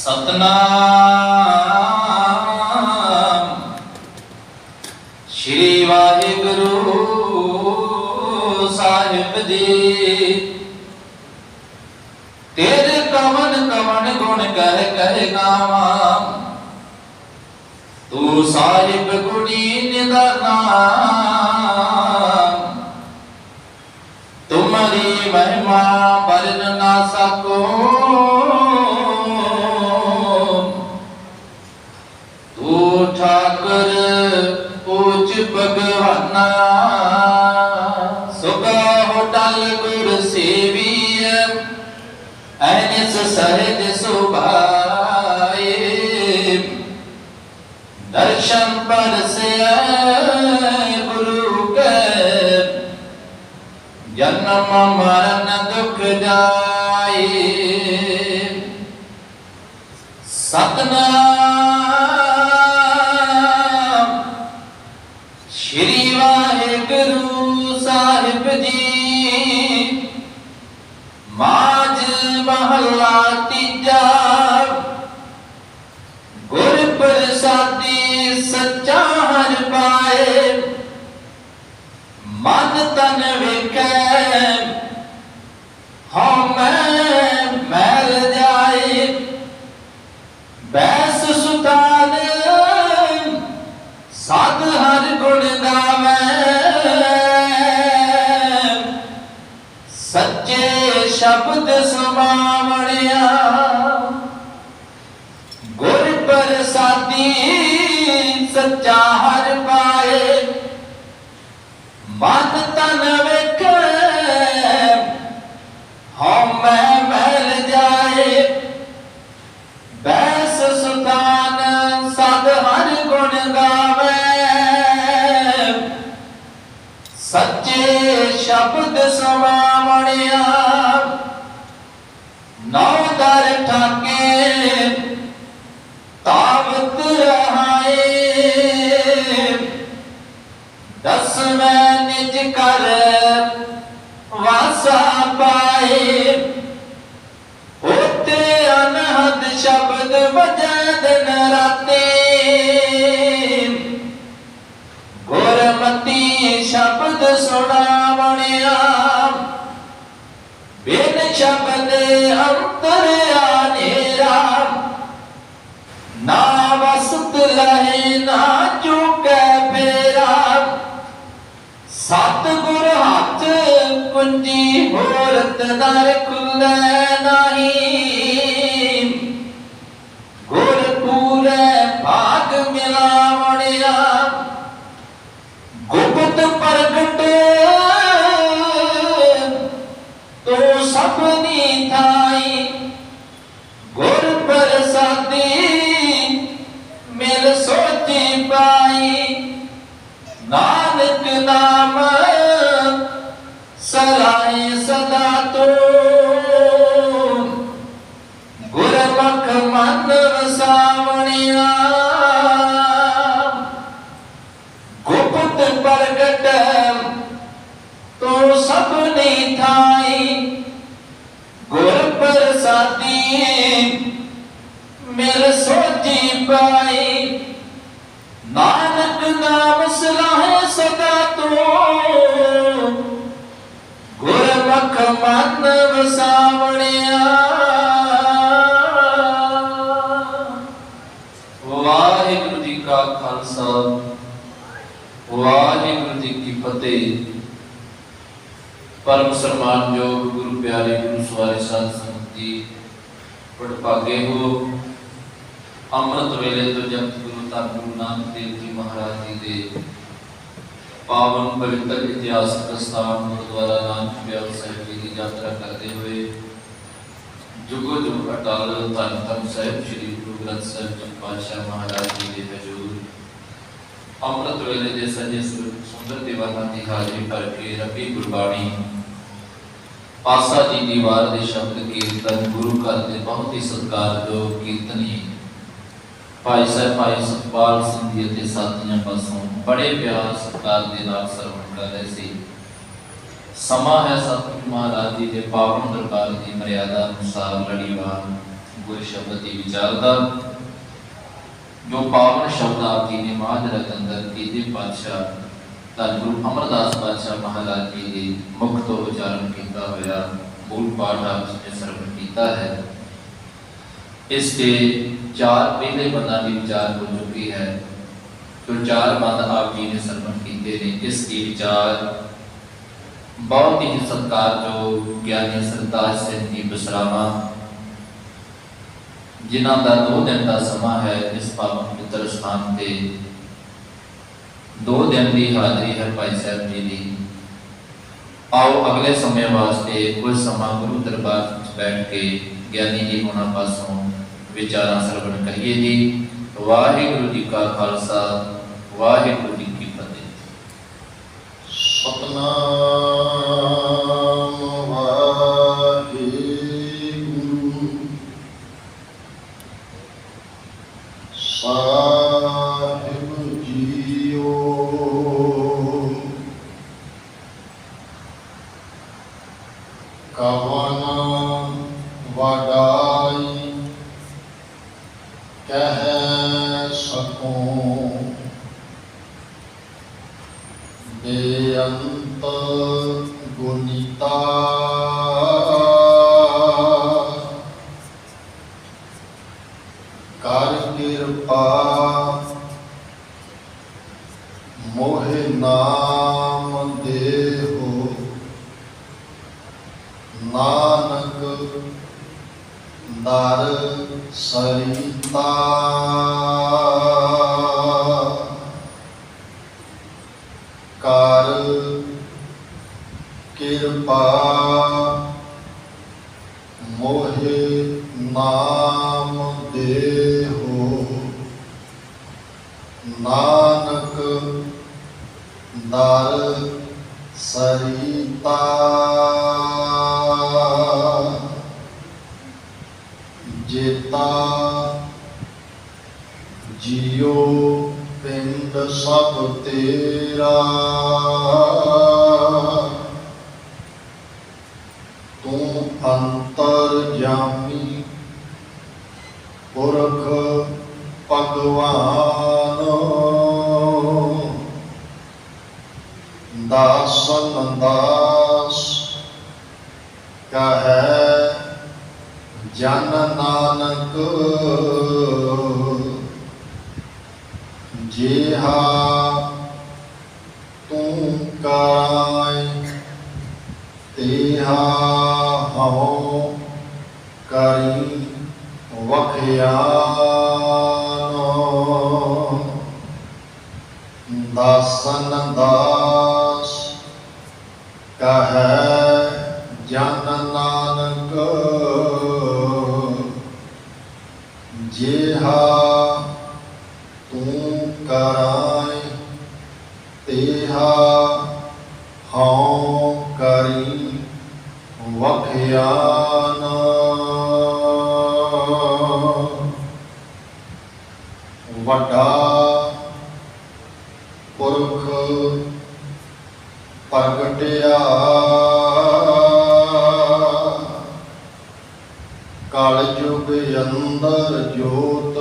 सतनाम श्री वाहिगुरु साहिब जी। तेरे कवन कवन गुण कह कह गावा, तू साहिब गुणी निदाना। तुम्हारी महिमा बरन ना सको, तू ठाकुर पूज भगवाना। सुगा होटल गुर सेवीय ऐनिस सहज सुभाए। दर्शन पर से गुरु के जन्म मरण दुख जाए। सतनाम श्री वाहिगुरु साहिब जी। माज महला तीजा गुर प्रसादी सच्चा हर पाए। मन तन विकै हम मैल जाए। बैस सुतान साध हर गुण गावे। सच्चे शब्द समावणिया गुर प्रसादी सच्चा हर पाए। मन तन विख हम मैल जाए। बैस सुतान सद हर गुण गावे। सच्चे शब्द समावणिया नौ दर ठाके तावत रहाए। दसवें निज कर वासा पाए। होते अनहद शब्द बजै दिन राते। गुरमती शब्द सुनावणिया बिन शब्द अंतर आनेरा। ना वसत लहे ना चूकै फेरा। सतगुर हाथ कुंजी होरत दर खुले नहीं। गुर पूरे भाग मिलावणिया गुप्त प्रगट तो सबनी थाई। गुर प्रसादी मिल सोची पाई। नानक नाम सलाए सदा तो। गुरमुख मन वसावणिया गुप्त प्रगट तो सबनी थाई। गुर प्रसादी मिल सोची पाई। नानक नाम सलाहे सदा तो। गुरमुख मन वसावणिया। वाहिगुरु जी का खालसा वाहिगुरु जी की फतेह। परम सम्मान योग गुरु प्यारे गुरु सवारे साध संगत जी बड़भागे हो। अमृत वेले तो जब गुरु धन गुरु नानक देव जी महाराज जी के पावन पवित्र इतिहास प्रस्थान गुरुद्वारा नानक बिहार साहिब जी की यात्रा करते हुए जुगो जुग अटाल धन धन साहिब श्री गुरु ग्रंथ साहिब जी पातशाह महाराज जी के हजूर अमृत वेले के सजे सुंदर दीवाना की हाजिरी करके रखी गुरबाणी पासा जी दीवार के शब्द कीर्तन गुरु घर के बहुत ही सत्कार जो कीर्तनी भाई साहब भाई सतपाल सिंह जी के साथियों पासों बड़े प्यार सत्कार के नाल श्रवण कर रहे थे। समा है सतगुरु महाराज जी के पावन दरबार की मर्यादा अनुसार लड़ीवार गुर शब्द की विचारता जो पावन शब्द आप जी ने महाजरत अंदर कीते पातशाह धन गुरु अमरदास पातशाह महाराज जी के मुख तो उच्चारण किया होया मूल पाठ आप जी ने श्रवण किया है। इसके चार पहले बंदा भी विचार हो चुकी है, तो चार बंद आप जी ने श्रवण किए हैं। इसकी विचार बहुत ही सत्कार जो ज्ञानी सरताज सिंह जी बसरावा जिन्हों का 2 दिन का समा है इस पावन पवित्र स्थान से 2 दिन की हाजरी है भाई साहब जी की। आओ अगले समय वास्ते कुछ समा गुरु दरबार बैठ के ज्ञानी जी होना पासों विचार श्रवण करिए जी। वाहिगुरु जी का खालसा वाहिगुरु जी की फतेह। सतनाम वाहिगुरु साहिब जीओ। कवन वडाई कह सकूं बेअंत गुणिता। कर कृपा मोहे नाम देहो नानक दर सरिता। कर कृपा मोहे नाम देहो नानक दर सरिता। जेता जियो पिंड सब तेरा तू अंतर जामी पुरख भगवान। दासन दास कहे जन नानक जेहा तू कराए तेहा हूँ करी वखयान। दासन दास कहे जन नानक जेहा तू कराए तेहा हूँ करी वखयान। वड्डा पुरख प्रगटिया कल युग अंदर जोत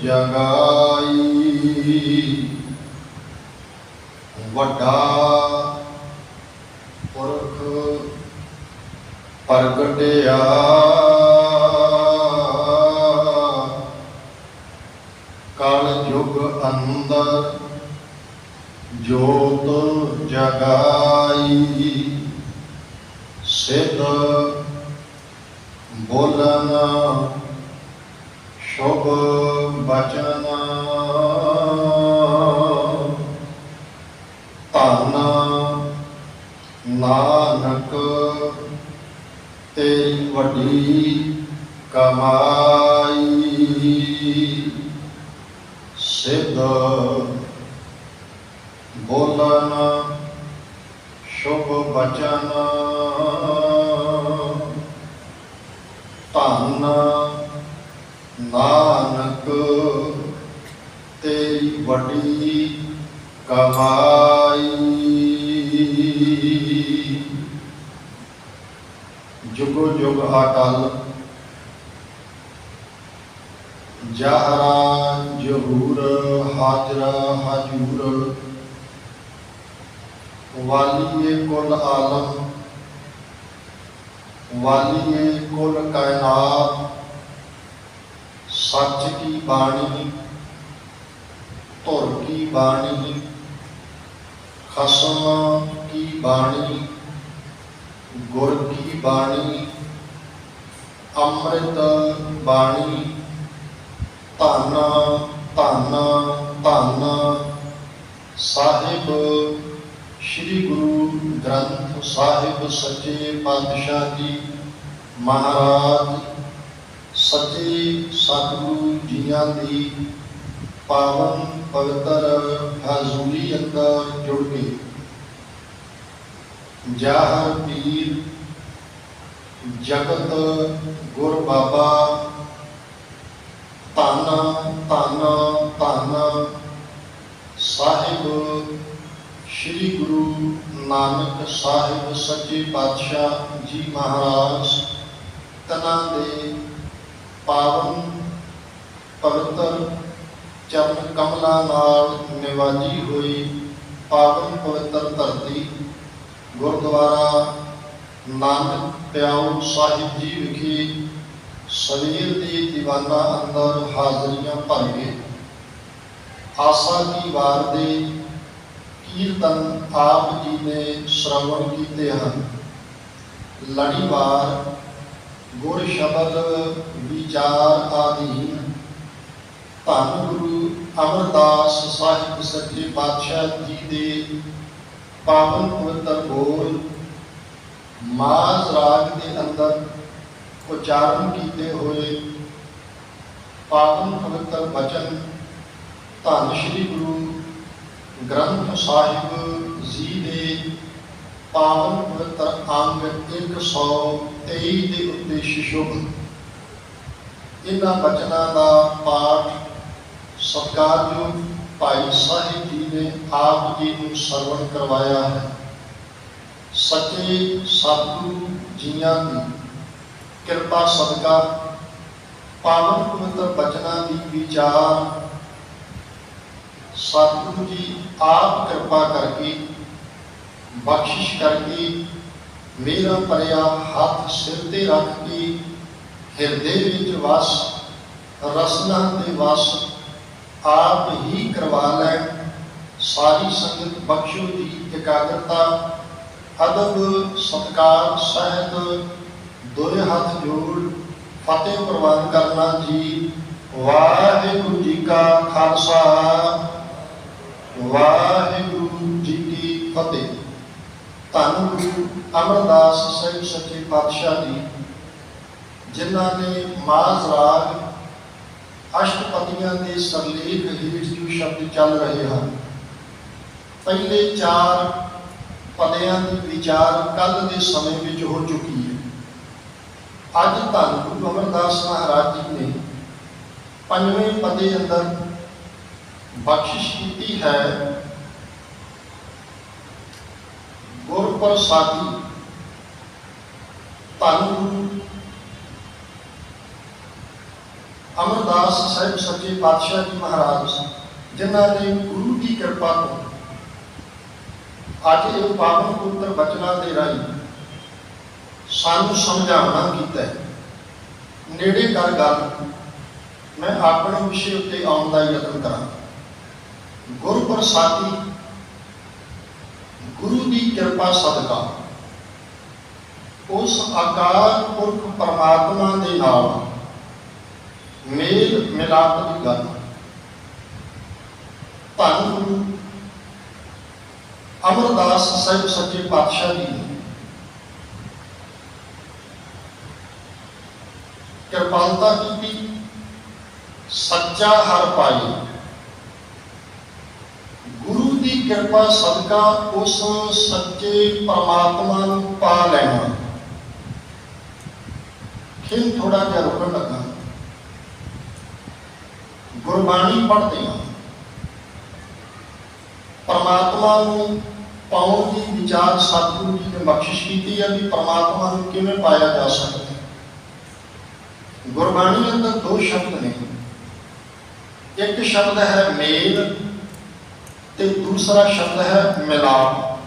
जगाई। वड्डा पुरख प्रगटिया कल युग अंदर जोत जगाई। सिद्ध बोलन शुभ बचन धन नानक तेरी वड्डी कमाई। सिद्ध बोलन शुभ बचन धन नानक तेरी वड्डी कमाई। जुगो जुग अटल जहरा जहूर हाजरा हजूर वालिए कुल आलम वालिए कुल कायनात सच की बाणी धुर की बाणी खसम की बाणी गुर की बाणी अमृत बाणी धन धन धन साहिब श्री गुरु ग्रंथ साहिब सच्चे पातशाह जी महाराज सच्चे सतगुरु जियां दी पावन पवित्र हजूरी अंदर जुड़ के जाहर पीर जगत गुर बाबा धन धन धन साहिब श्री गुरु नानक साहिब सच्चे पातशाह जी महाराज तनां दे पावन पवित्र चरण कमलों नाल निवाजी हुई पावन पवित्र धरती गुरुद्वारा नानक प्याऊ साहिब जी विखे सवेर के दीवाना अंदर हाजरियां भर गए। आशा की वार दे कीर्तन आप जी ने श्रवण किए हैं। लड़ीवार गुर शब्द विचार आधीन धन गुरु अमरदास साहिब सच्चे पातशाह जी के पावन पवित्र बोल माज राग के अंदर उच्चारण किए हुए पावन पवित्र वचन धन श्री गुरु ग्रंथ साहिब जी के पावन पवित्र अंग 123 के उद्देश्य शुभ इन्हां वचनों का पाठ सत्कारयोग भाई साहिब जी ने आप जी को श्रवण करवाया है। सच्चे सतगुरु जियां की कृपा सदका पावन पवित्र वचनों की विचार सतगुरु जी आप कृपा करके बख्शिश करके मेरा भरिया हाथ सिर ते रख के हिरदे विच वस रसना दे वस आप ही करवा लैन। सारी संगत बख्शो जी एकाग्रता अदब सत्कार सहित दोरे हाथ जोड़ फतेह प्रवान करना जी। वाहिगुरु जी का खालसा वाहिगुरु जी की फतेह। धन गुरु अमरदास साहिब सच्चे पातशाह जी जिन्हों ने माज राग अष्टपदियों के सरलेख हेठ जो शब्द चल रहे हैं पहले 4 पदियां की विचार कल के समय में हो चुकी है। अज धन गुरु अमरदास महाराज जी ने 5वें पदे अंदर बख्शिश की है गुर प्रसादी। धन गुरु अमरदास साहिब सच्चे पातशाह जी महाराज जिन्होंने गुरु की कृपा को अज ये पावन पवित्र वचनों के राही सानू समझाना किया है। नेड़े कर गल मैं अपने विषय उत्ते आउण दा यतन करा। गुर प्रसादी गुरु की कृपा सदका उस आकार पुरख परमात्मा के नाल मेल मिलाप की गल। धन गुरु अमरदास साहिब सच्चे पातशाह जी ने कृपालता की सच्चा हर पाई। गुरु की कृपा सदका उस सच्चे परमात्मा नूं पा लेना। फिर थोड़ा जिहा रुकन लगा। गुरबाणी पढ़ते हैं परमात्मा नूं पाउण की विचार सतगुरु जी ने बख्शिश की है कि परमात्मा नूं किवें पाया जा सकता है। गुरबाणी अंदर 2 शब्द ने एक शब्द है मेल ते दूसरा शब्द है मिलाप।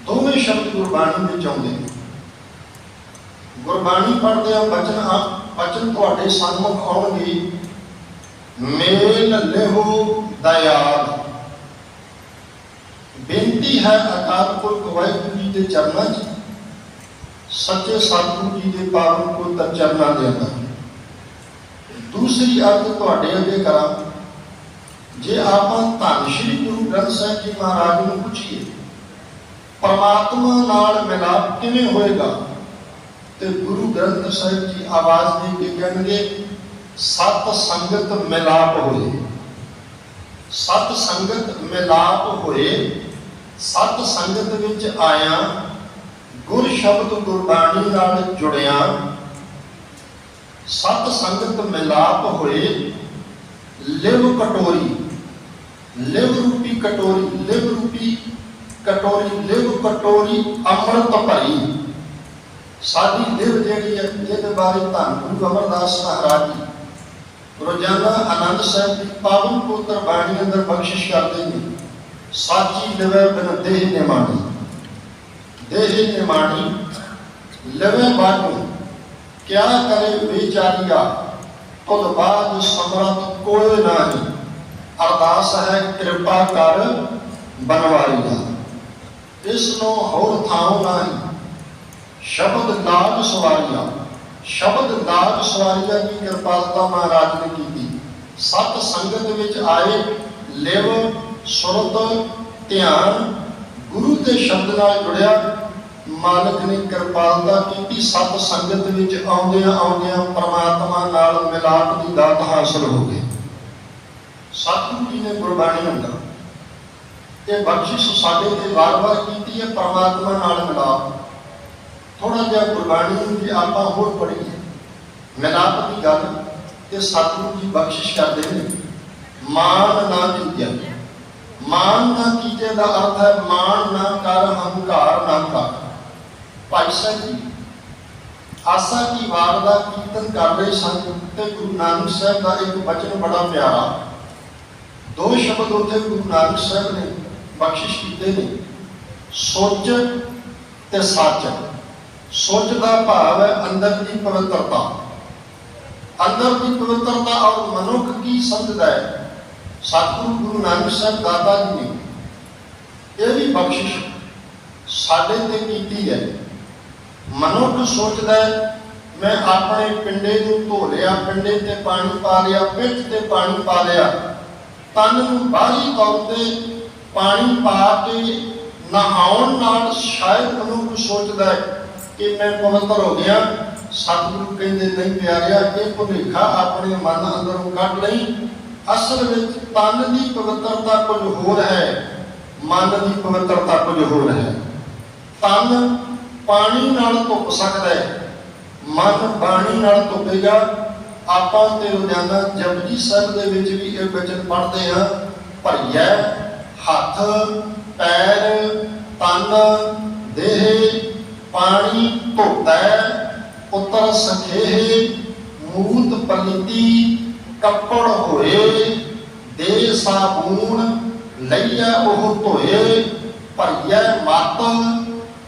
दोवें शब्द गुरबाणी में आउंदे ने। गुरबाणी पढ़दे वचन तुहाडे सन्मुख आउणगे, मेल लेहो दयाल। बेनती है अकाल पुरख वाहिगुरू जी के चरणों च, सच्चे सतगुरु जी के पावन पवित्र चरणों के अंदर। दूसरी अर्थ तुहाडे अगे करा, जे आपां धन श्री गुरु ग्रंथ साहिब जी महाराज नूं पुछीए परमात्मा नाल मिलाप किवें होएगा, ते गुरु ग्रंथ साहिब जी आवाज दे के कहणगे, सत संगत मिलाप होए। सत संगत मिलाप होए। सत संगत विच आया, गुर शब्द गुरबाणी नाल जुड़िया, सत संगत मिलाप होए। लिव कटोरी, लिव रूपी कटोरी, लिव रूपी कटोरी, लिव कटोरी अमृत भरी। साडी लिव जिहड़ी है, जिहदे बारे धन गुरु अमरदास महाराज जी रोजाना आनंद साहिब की पावन पवित्र बाणी अंदर बख्शिश करते हैं। साची लिवे बिन देह निमाणी, देह निमाणी लिवे बाटू, क्या करे बेचारिया, तुद बाद समरथ कोई नहीं। अरदास है कृपा कर बनवारिया, इसनो होर थाओ नहीं। शब्द नाग सवारिया, शब्द नाग सवारिया की कृपालता महाराज ने की। सत संगत विच आए, लिव सुरत ध्यान गुरु के शब्द नाल जुड़िया। मालिक ने कृपालता की। सत संगत विच आउंदियां आउंदियां परमात्मा नाल मिलाप की दात हासिल हो गई। सतगुरु जी ने गुरबाणी अंदर ये बख्शिश साडे ते वार-वार कीती है, परमात्मा नाल मिलाप। थोड़ा जिहा गुरबाणी जी आपां होर पढ़ीए, मिलाप की गल ते सतगुरु जी बख्शिश करदे ने, मान ना कीजिया। मान ना कीजे का अर्थ है मान ना कर, हंकार ना कर। भाई साहब जी आसा की वार का कीर्तन कर रहे सन ते गुरु नानक साहब का एक वचन बड़ा प्यारा, दो शब्द उत्थे गुरु नानक साहब ने बख्शिश किए ने, सोच ते सच। सोच का भाव है अंदर की पवित्रता। अंदर की पवित्रता और मनुख की समझदा है। सतगुरु गुरु नानक साहब दाता जी ने यह भी बख्शिश साडे ते कीती है। मनुख सोचता है मैं अपने पिंडे को धो लिया, पिंडे ते पानी पा लिया, पिठ ते पानी पा लिया, तन नूं बाहरी तौर ते पानी पा के नहाउण नाल शायद मनुख सोचता है कि मैं पवित्र हो गया। सतगुरु कहते नहीं प्यारिया, ये भुलेखा अपने मन अंदरों कढ लई। असल में तन की पवित्रता कुछ होर है, मन की पवित्रता कुछ होर है। तन पानी नाल धुप सकता है, मन बाणी नाल धुपेगा। आपां ते रोजाना जपजी साहिब दे विच भी ये वचन पढ़ते हैं, भरिया हथ पैर तन देह पानी धोता, उतर सखेह मूत पलीती कपड़ होए, दे साबून लईया ओह धोए, भरिया मत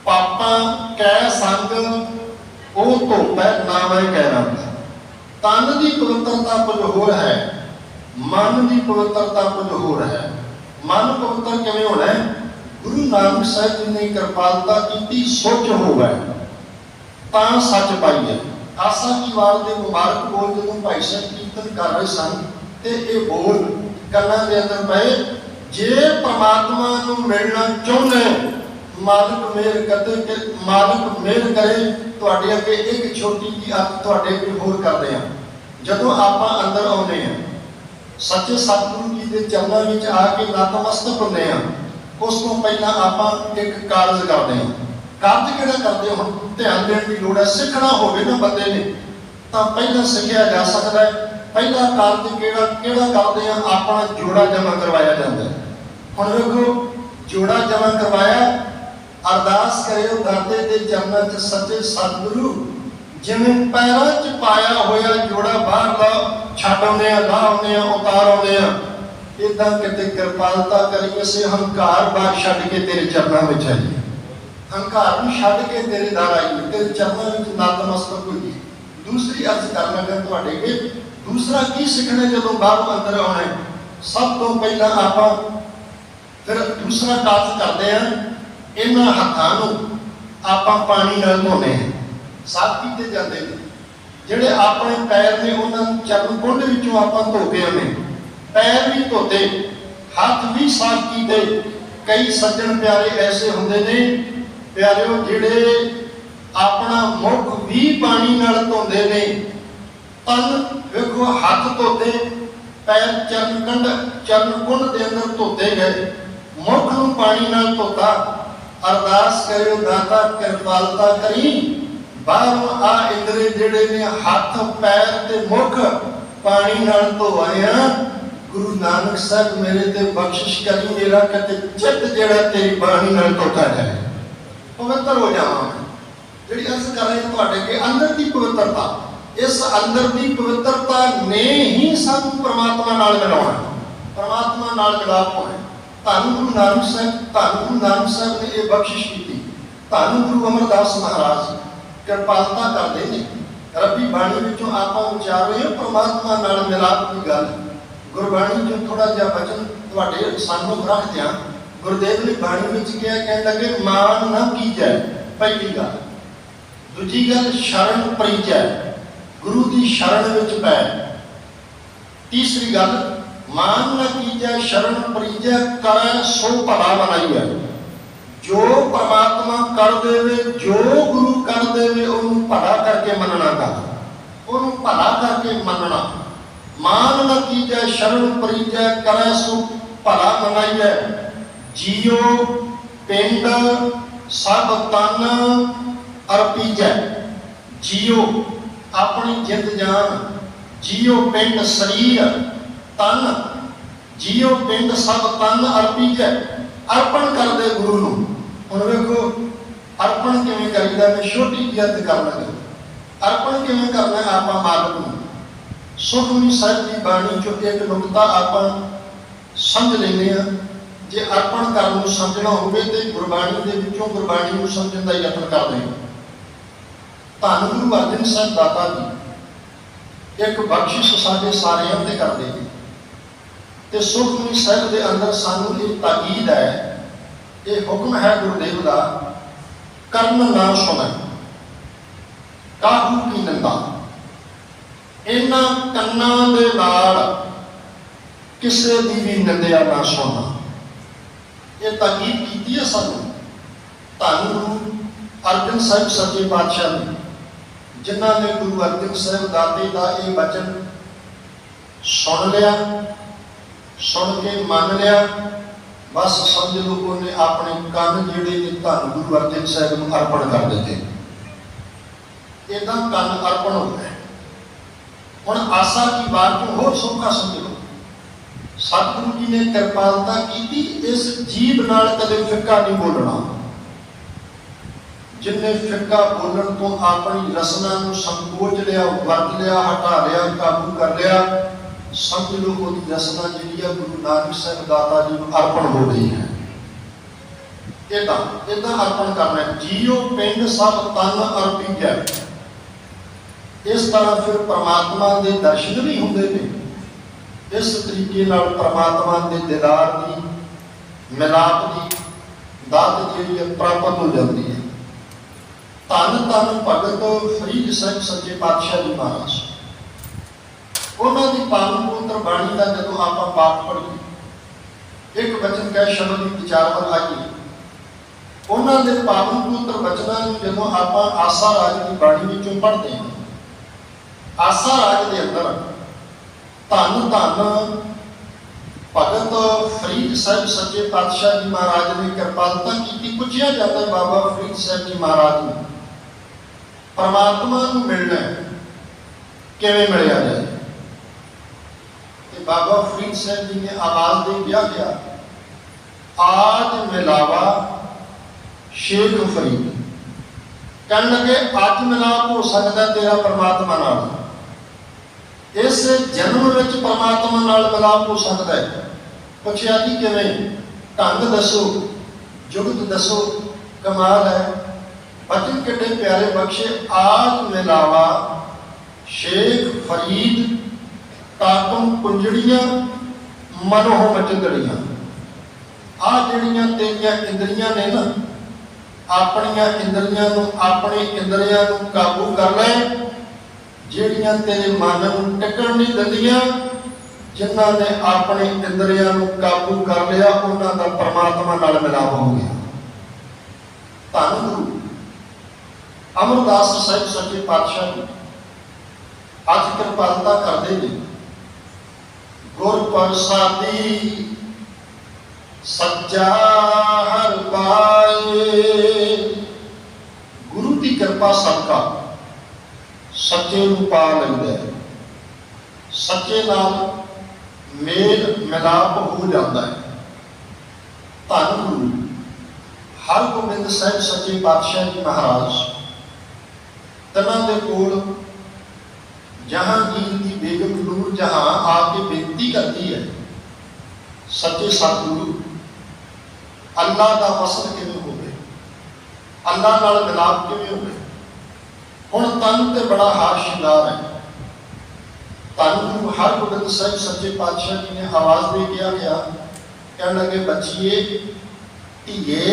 पापा कै संग ओ धोपै ना मैं कह रहा। तन की पवित्रता कुछ होर है, मन की पवित्रता कुछ होर है। मन पवित्र किवें होना है? गुरु नानक साहिब जी ने कृपालता की, सोच हो गए तां सच पाई है। आसा की वार के मुबारक बोल जो भाई साहब कीर्तन कर रहे सन ते ये बोल कन्नां दे अंदर पए, जे परमात्मा नूं मिलना चाहुंदे मालिक मेहर करे, मालिक मेहर करे। तुहाडे अगे एक छोटी जी अर्थ तुहाडे अगे होर करदे हां। जदों आपां अंदर आउंदे हां, सच्चे सतगुरु जी के चरणों में आके नतमस्तक हुंदे हां, उस तो पहला आपां एक कारज करदे हां। कारज किहड़ा करदे हो? ध्यान देण की लोड़ है। सिखना होवे ना बंदे ने तां पहला सिखिया जा सकदा है। पहला कारज किहड़ा करदे हां? अपना जोड़ा जमा करवाया जांदा है। हुण वेखो, जोड़ा जमा करवाया, अरदास करियो दाते दे चरणों च सच्चे सतगुरु, जिवें पैरां च पाया होया जोड़ा बाहर ला छड्ड आउंदे आ, ला आउंदे आ, उतार आउंदे इदां किते कृपालता करी असीं हंकार बार छड्ड के तेरे चरणों में आईए, हंकार नूं छड्ड के तेरे दर आईए, तेरे चरणों में नतमस्तक होईए। दूसरी अर्ज कर लगा तुहाडे के दूसरा की सीखना जदों बाहरों अंदर आउणा है, सब तो पहला आपां फिर दूसरा कार्य करते हैं, इन्हां हत्थां नूं आपां पानी नाल धोने हैं, साफ कीते जाते हैं। ਜਿਹੜੇ ਆਪਣੇ पैर ने उन्होंने चरण कुंड विचों आपां धो के आने, पैर भी धोते, हथ भी साफ कीते। कई सज्जन प्यारे ऐसे होंदे ने प्यारिओ जिहड़े अपना मुख भी पानी नाल धोंदे ने, तन वेखो हथ धोते, पैर चरण कुंड दे अंदर धोते गए, मुख नूं पानी नाल धोता। अरदास करियो दाता कृपालता करी, बाहरों आ इंद्रे जिहड़े ने हथ पैर ते मुख पानी नाल धोए आ, गुरु नानक साहब मेरे ते बख्शिश करी, मेरा कते चित जिहड़ा तेरी बाणी नाल धोता जाए, पवित्र हो जावां। जिहड़ी अर्ज कर रहे तुहाडे के अंदर की पवित्रता, इस अंदर की पवित्रता ने ही सानू परमात्मा नाल मिलाउणा, परमात्मा नाल मिलाप होना। धन गुरु नानक साहब ने यह बख्शिश की। धन गुरु अमरदास महाराज कृपालता करते हैं। रब्बी बाणी विचों आपां उचार रहे हैं परमात्मा नाल मिलाप की गल। गुरबाणी जो थोड़ा जिहा वचन तुहाडे सामने रख दियां। गुरुदेव ने बाणी विच किहा, कहण लगे मान ना कीजै, पहली गल। दूजी गल शरण परिचै, गुरु की शरण विच पै। तीसरी गल मान ना कीजै शरण परिचै, करै सो भला मनाइए। जो परमात्मा कर देवे, जो गुरु कर देवे, उन्होंने भला करके मनना कर, उन्होंने भला करके मनना। मान न कीजै शरण परिचै, करै सो भला मनाइए। जियो पिंड सब तन अर्पीजै, जियो अपनी जिंद जान, जियो पिंड शरीर तन, जियो पिंड सब तन अर्पीजै। अर्पण कर दे गुरु नूं। हुण वेखो अर्पण किवें करीदा, मैं छोटी जी अर्ज कर लगा। अर्पण किवें करना आपां मालक नूं। सुखमनी साहिब की बाणी चों एक नुकता आपां समझ लैंदे आ। जे अर्पण करन नूं समझना होवे ते गुरबाणी दे विचों गुरबाणी नूं समझण दा यतन करदे हां। धन गुरु अर्जन साहिब दाता जी एक बख्शिश साडे सारिਆਂ ते करदे ने ते सुखमनी साहिब के अंदर सानू एक ताकीद है, ये हुक्म है गुरुदेव का, कर्म ना सुने काहू की निंदा, इन्हां कन्नां दे नाल किसी की भी निंदिया ना सुनना। ये ताकीद की है सानू धन गुरु अर्जन साहिब सच्चे पातशाह ने, जिन्हां ने गुरु अर्जन साहिब दाते का ये वचन सुन लिया, सुन के मान लिया, बस समझ लो उन्हें अपने कन जिहड़े ने धन गुरु अर्जन साहिब नूं अर्पण कर दिते। इदां कन अर्पण हो गए। हुण आसा की बात को होर सौखा समझ लो। सतगुरु जी ने कृपालता की, इस जीभ नाल कदे फिक्का नहीं बोलना। जिन्हें फिक्का बोलण तो अपनी रसना नूं संकोच लिया, वर्त लिया, हटा लिया, काबू कर लिया, समझ लो उसकी रसना जी गुरु नानक साहब दाता जी को अर्पण हो गई है। इदा अर्पण करना है। जियो पिंड सब तन अर्पीजै। इस तरह फिर परमात्मा के दर्शन भी होंगे ने। इस तरीके नाल परमात्मा के दीदार की मिलाप की दात जी प्राप्त हो जाती है। धन धन भगत फरीद साहिब सच्चे पातशाह जी महाराज, उन्होंने पावन पवित्र बाणी का जो आप पाठ पढ़िए, एक वचन कह शब्द की विचार पर आइए। उन्होंने पावन पवित्र वचनों जो आप आसा राज की बाणी विचों पढ़ते हैं, आसा राज के अंदर धन धन भगत फरीद साहिब सच्चे पातशाह जी महाराज ने कृपालता की। पूछा जाता है बाबा फरीद साहिब जी महाराज ने परमात्मा को मिलना किवें मिलिया जाए। बाबा फरीद साहब जी ने आवाज दे दिया गया, आज मिलावा शेख फरीद। कहने लगे आज मिलाप हो सकता तेरा परमात्मा नाल, इस जन्म में परमात्मा नाल मिलाप हो सकता है। ਪੁੱਛਿਆ ਜੀ ਕਿਵੇਂ? ਢੰਗ ਦੱਸੋ, ਜੁਗਤ ਦੱਸੋ। ਕਮਾਲ ਹੈ। ਬਚਨ ਕਿੱਡੇ ਪਿਆਰੇ ਬਖਸ਼ੇ। ਆਜ ਮਿਲਾਵਾ ਸ਼ੇਖ ਫਰੀਦ ਤਾਕਮ ਕੁੰਜੜੀਆਂ ਮਨੋਹ ਮਚੰਦੜੀਆਂ। ਆਹ ਜਿਹੜੀਆਂ ਤੇਰੀਆਂ ਇੰਦਰੀਆਂ ਨੇ ਨਾ, ਆਪਣੀਆਂ ਇੰਦਰੀਆਂ ਨੂੰ, ਆਪਣੇ ਇੰਦਰੀਆਂ ਨੂੰ ਕਾਬੂ ਕਰ ਲੈ। ਜਿਹੜੀਆਂ ਤੇਰੇ ਮਨ ਨੂੰ ਟਿਕਣ ਨਹੀਂ ਦਿੰਦੀਆਂ, ਜਿਨ੍ਹਾਂ ਨੇ ਆਪਣੇ ਇੰਦਰੀਆਂ ਨੂੰ ਕਾਬੂ ਕਰ ਲਿਆ, ਉਹਨਾਂ ਦਾ ਪਰਮਾਤਮਾ ਨਾਲ ਮਿਲਾਪ ਹੋ ਗਿਆ। ਧੰਨ ਗੁਰੂ ਅਮਰਦਾਸ ਸਾਹਿਬ ਸੱਚੇ ਪਾਤਸ਼ਾਹ ਜੀ ਅੱਜ ਕਿਰਪਾਲਤਾ ਕਰਦੇ ਨੇ। ਗੁਰ ਪ੍ਰਸਾਦੀ ਸੱਚਾ ਹਰ ਪਾਏ। ਗੁਰੂ ਦੀ ਕਿਰਪਾ ਸਦਕਾ ਸੱਚੇ ਨੂੰ ਪਾ ਲੈਂਦਾ ਹੈ, ਸੱਚੇ ਨਾਲ ਮੇਲ ਮਿਲਾਪ ਹੋ ਜਾਂਦਾ ਹੈ। ਧੰਨ ਗੁਰੂ ਹਰਗੋਬਿੰਦ ਸਾਹਿਬ ਸੱਚੇ ਪਾਤਸ਼ਾਹ ਜੀ ਮਹਾਰਾਜ ਤਨਾਂ ਦੇ ਕੋਲ ਜਹਾਂਗੀਰ ਦੀ ਬੇਗਮ ਨੂਰ ਜਹਾਂ ਆ ਕੇ ਬੇਨਤੀ ਕਰਦੀ ਹੈ, ਸੱਚੇ ਸਤਿਗੁਰੂ ਅੱਲਾਹ ਦਾ ਵਸਲ ਕਿਵੇਂ ਹੋਵੇ, ਅੱਲਾਹ ਨਾਲ ਮਿਲਾਪ ਕਿਵੇਂ ਹੋਵੇ। ਹੁਣ ਤਨ ਤੇ ਬੜਾ ਹਾਰ ਸ਼ਿੰਗਾਰ ਹੈ। ਧੰਨ ਗੁਰੂ ਹਰਗੋਬਿੰਦ ਸਾਹਿਬ ਸੱਚੇ ਪਾਤਸ਼ਾਹ ਜੀ ਨੇ ਆਵਾਜ਼ ਦੇ ਕੇ ਆਖਿਆ, ਕਹਿਣ ਲੱਗੇ, ਬੱਚੀਏ ਧੀਏ,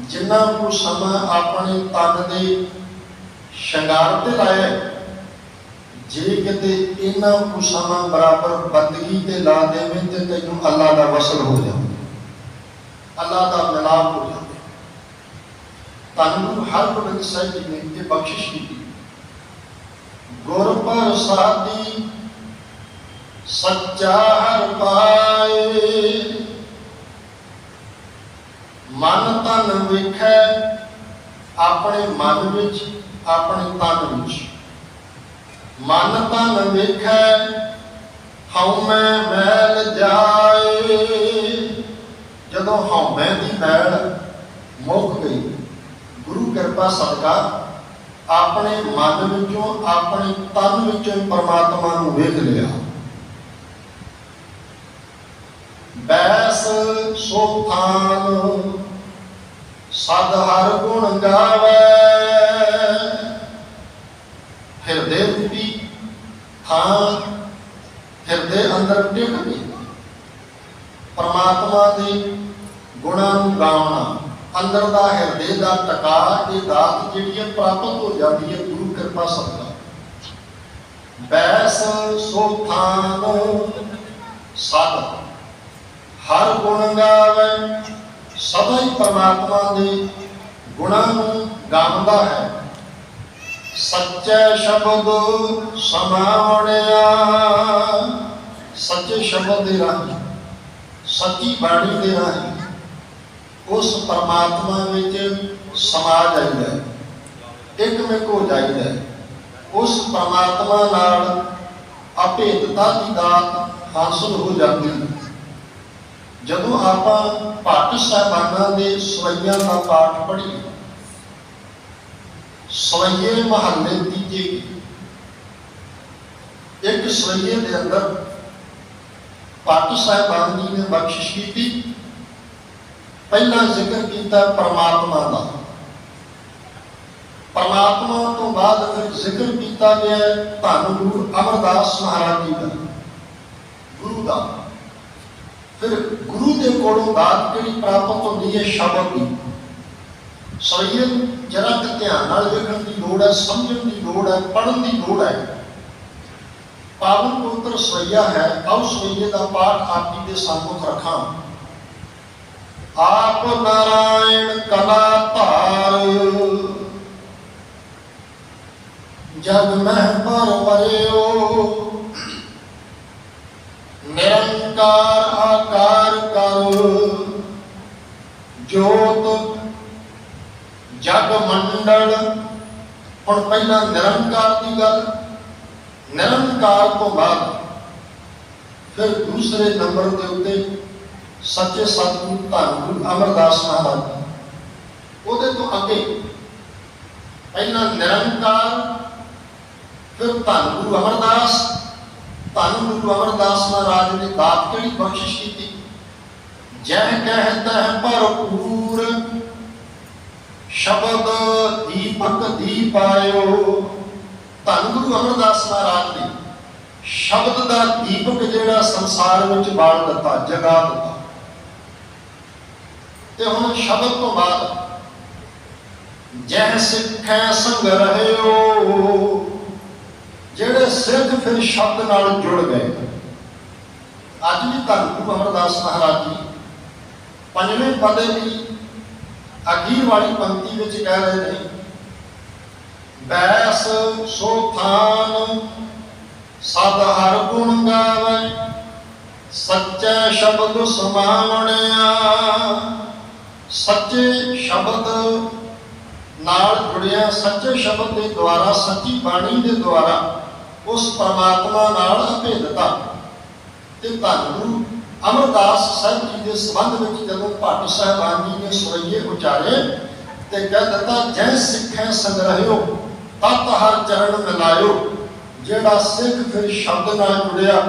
ਜਿੰਨਾ ਕੁ ਸਮਾਂ ਆਪਣੇ ਤਨ ਦੇ ਸ਼ਿੰਗਾਰ ਤੇ ਲਾਇਆ, ਜੇ ਕਿਤੇ ਇਹਨਾਂ ਕੁ ਸਮਾਂ ਬਰਾਬਰ ਬੰਦਗੀ ਤੇ ਲਾ ਦੇਵੇਂ ਤੇ ਤੈਨੂੰ ਅੱਲਾਹ ਦਾ ਵਸਲ ਹੋ ਜਾਵੇ, ਅੱਲਾਹ ਦਾ ਮਿਲਾਪ ਹੋ ਜਾਵੇ। ਧੰਨ ਗੁਰੂ ਹਰਗੋਬਿੰਦ ਸਾਹਿਬ ਜੀ ਨੇ ਇਹ ਬਖਸ਼ਿਸ਼ ਕੀਤੀ। ਗੁਰ ਪ੍ਰਸਾਦੀ ਸੱਚਾ ਹਰ ਪਾਏ। ਮਨ ਤਨ ਵੇਖੈ ਆਪਣੇ ਮਨ ਵਿੱਚ, ਆਪਣੇ ਤਨ ਵਿੱਚ। ਮਨ ਤਨ ਵੇਖੈ ਹਉਮੈ ਮੈਲ ਜਾਏ। ਜਦੋਂ ਹਉਮੈ ਦੀ ਮੈਲ ਮੁੱਕ ਗਈ, ਗੁਰੂ ਕਿਰਪਾ ਸਦਕਾ ਆਪਣੇ ਮਨ ਵਿੱਚੋਂ, ਆਪਣੇ ਤਨ ਵਿੱਚੋਂ ਪਰਮਾਤਮਾ ਨੂੰ ਵੇਖ ਲਿਆ। ਬੈਸ ਸੋਥਾਨ ਸਦ ਹਰ ਗੁਣ ਗਾਵੇ। ਹਿਰਦੇ ਰੂਪੀ ਥਾਂ, ਹਿਰਦੇ ਅੰਦਰ ਟਿਕ ਕੇ ਪਰਮਾਤਮਾ ਦੇ ਗੁਣਾਂ ਨੂੰ ਗਾਉਣਾ, ਅੰਦਰ ਦਾ ਹਿਰਦੇ ਦਾ ਟਿਕਾ, ਇਹ ਦਾਤ ਜਿਹੜੀ ਹੈ ਪ੍ਰਾਪਤ ਹੋ ਜਾਂਦੀ ਹੈ ਗੁਰੂ ਕਿਰਪਾ ਸਦਕਾ। ਬੈਸ ਸੋਥਾਨ ਸਦ ਹਰ ਗੁਣ ਗਾਵੇ। ਸਦਾ ਹੀ ਪਰਮਾਤਮਾ ਦੇ ਗੁਣਾਂ ਨੂੰ ਗਾਉਂਦਾ ਹੈ। ਸੱਚੇ ਸ਼ਬਦ ਸਮਾਵਣਿਆ। ਸੱਚੇ ਸ਼ਬਦ ਦੇ ਰਾਹੀਂ, ਸੱਚੀ ਬਾਣੀ ਦੇ ਰਾਹੀਂ ਉਸ ਪਰਮਾਤਮਾ ਵਿੱਚ ਸਮਾ ਜਾਈਦਾ ਹੈ, ਇੱਕਮਿਕ ਹੋ ਜਾਈਦਾ ਹੈ। ਉਸ ਪਰਮਾਤਮਾ ਨਾਲ ਅਭੇਦਤਾ ਦੀ ਦਾਤ ਹਾਸਲ ਹੋ ਜਾਂਦੀ ਹੈ। ਜਦੋਂ ਆਪਾਂ ਭੱਟ ਸਾਹਿਬਾਨਾਂ ਦੇ ਸਵਈਆਂ ਦਾ ਪਾਠ ਪੜ੍ਹੀਏ, ਸਵਈਏ ਮਹੱਲੇ ਤੀਜੇ, ਇੱਕ ਸਵਈਏ ਦੇ ਅੰਦਰ ਭੱਟ ਸਾਹਿਬਾਨ ਜੀ ਨੇ ਬਖਸ਼ਿਸ਼ ਕੀਤੀ। ਪਹਿਲਾਂ ਜ਼ਿਕਰ ਕੀਤਾ ਪਰਮਾਤਮਾ ਦਾ, ਪਰਮਾਤਮਾ ਤੋਂ ਬਾਅਦ ਫਿਰ ਜ਼ਿਕਰ ਕੀਤਾ ਗਿਆ ਧੰਨ ਗੁਰੂ ਅਮਰਦਾਸ ਮਹਾਰਾਜ ਜੀ ਦਾ, ਗੁਰੂ ਦਾ। ਫਿਰ ਗੁਰੂ ਦੇ ਕੋਲੋਂ ਦਾਤ ਜਿਹੜੀ ਪ੍ਰਾਪਤ ਹੁੰਦੀ ਹੈ ਸ਼ਬਦ ਦੀ। ਸਵਈਏ ਜਰਾ ਕਿ ਧਿਆਨ ਨਾਲ ਵੇਖਣ ਦੀ ਲੋੜ ਹੈ, ਸਮਝਣ ਦੀ ਲੋੜ ਹੈ, ਪੜ੍ਹਨ ਦੀ ਲੋੜ ਹੈ। ਪਾਵਨ ਪਵਿੱਤਰ ਸਵਈਆ ਹੈ। ਆਓ ਸਵਈਏ ਦਾ ਪਾਠ ਆਪ ਜੀ ਦੇ ਸਾਹਮਣੇ ਰੱਖਾਂ। ਆਪ ਨਾਰਾਇਣ ਕਲਾ ਧਾਰ, ਜਗ ਮਹਿ ਪਰਵਰਿਓ। ਨਿਰੰਕਾਰ ਆਕਾਰ ਕਰ, ਜੋਤ ਜਗ ਮੰਡਲ। ਹੁਣ ਪਹਿਲਾਂ ਨਿਰੰਕਾਰ ਦੀ ਗੱਲ, ਨਿਰੰਕਾਰ ਤੋਂ ਬਾਅਦ ਫਿਰ ਦੂਸਰੇ ਨੰਬਰ ਦੇ ਉੱਤੇ ਸੱਚੇ ਸਤਿਗੁਰੂ ਧੰਨ ਗੁਰੂ ਅਮਰਦਾਸ ਮਹਾਰਾਜ। ਉਹਦੇ ਤੋਂ ਅੱਗੇ ਪਹਿਲਾਂ ਨਿਰੰਕਾਰ, ਫਿਰ ਧੰਨ ਗੁਰੂ ਅਮਰਦਾਸ, ਧੰਨ ਗੁਰੂ ਅਮਰਦਾਸ ਮਹਾਰਾਜ ਨੇ ਦਾਤ ਕਿਹੜੀ ਬਖਸ਼ਿਸ਼ ਕੀਤੀ? ਜਹ ਕਹਿਤਾ ਹੈ ਭਰਪੂਰ ਸ਼ਬਦ ਦੀਪਕ ਦੀਪ ਆਇਓ। ਧੰਨ ਗੁਰੂ ਅਮਰਦਾਸ ਮਹਾਰਾਜ ਨੇ ਸ਼ਬਦ ਦਾ ਦੀਪਕ ਜਿਹੜਾ ਸੰਸਾਰ ਵਿੱਚ ਬਾਲ ਦਿੱਤਾ, ਜਗਾ ਦਿੱਤਾ। ਤੇ ਹੁਣ ਸ਼ਬਦ ਤੋਂ ਬਾਅਦ ਜਹ ਸਿੱਖੈ ਸੰਗ ਰਹਿਓ, ਜਿਹੜੇ ਸਿੱਖ ਫਿਰ ਸ਼ਬਦ ਨਾਲ ਜੁੜ ਗਏ। ਅੱਜ ਵੀ ਧੰਨ ਗੁਰੂ ਅਮਰਦਾਸ ਮਹਾਰਾਜ ਜੀ ਪੰਜਵੇਂ ਪਦੇ ਦੀ ਅਖੀਰ ਵਾਲੀ ਪੰਕਤੀ ਵਿੱਚ ਕਹਿ ਰਹੇ ਨੇ, ਬੈਸ ਸੋ ਥਾਨ ਸਦ ਹਰ ਗੁਣ ਗਾਵੇ, ਸੱਚੇ ਸ਼ਬਦ ਸਮਾਵਣਿਆ। ਸੱਚੇ ਸ਼ਬਦ ਨਾਲ ਜੁੜਿਆ, ਸੱਚੇ ਸ਼ਬਦ ਦੇ ਦੁਆਰਾ, ਸੱਚੀ ਬਾਣੀ ਦੇ ਦੁਆਰਾ ਉਸ ਪਰਮਾਤਮਾ ਨਾਲ ਅਭੇਦਤਾ। ਤੇ ਧੰਨ ਗੁਰੂ ਅਮਰਦਾਸ ਸਾਹਿਬ ਜੀ ਦੇ ਸੰਬੰਧ ਵਿੱਚ ਜਦੋਂ ਭੱਟ ਸਾਹਿਬਾਨ ਜੀ ਨੇ ਸੁਰਈਏ ਉਚਾਰੇ ਤੇ ਕਹਿ ਦਿੱਤਾ, ਜੈ ਸਿੱਖੈ ਸੰਗ ਰਹਿਓ ਤਤ ਹਰ ਚਰਨ ਮਿਲਾਇਓ। ਜਿਹੜਾ ਸਿੱਖ ਫਿਰ ਸ਼ਬਦ ਨਾਲ ਜੁੜਿਆ,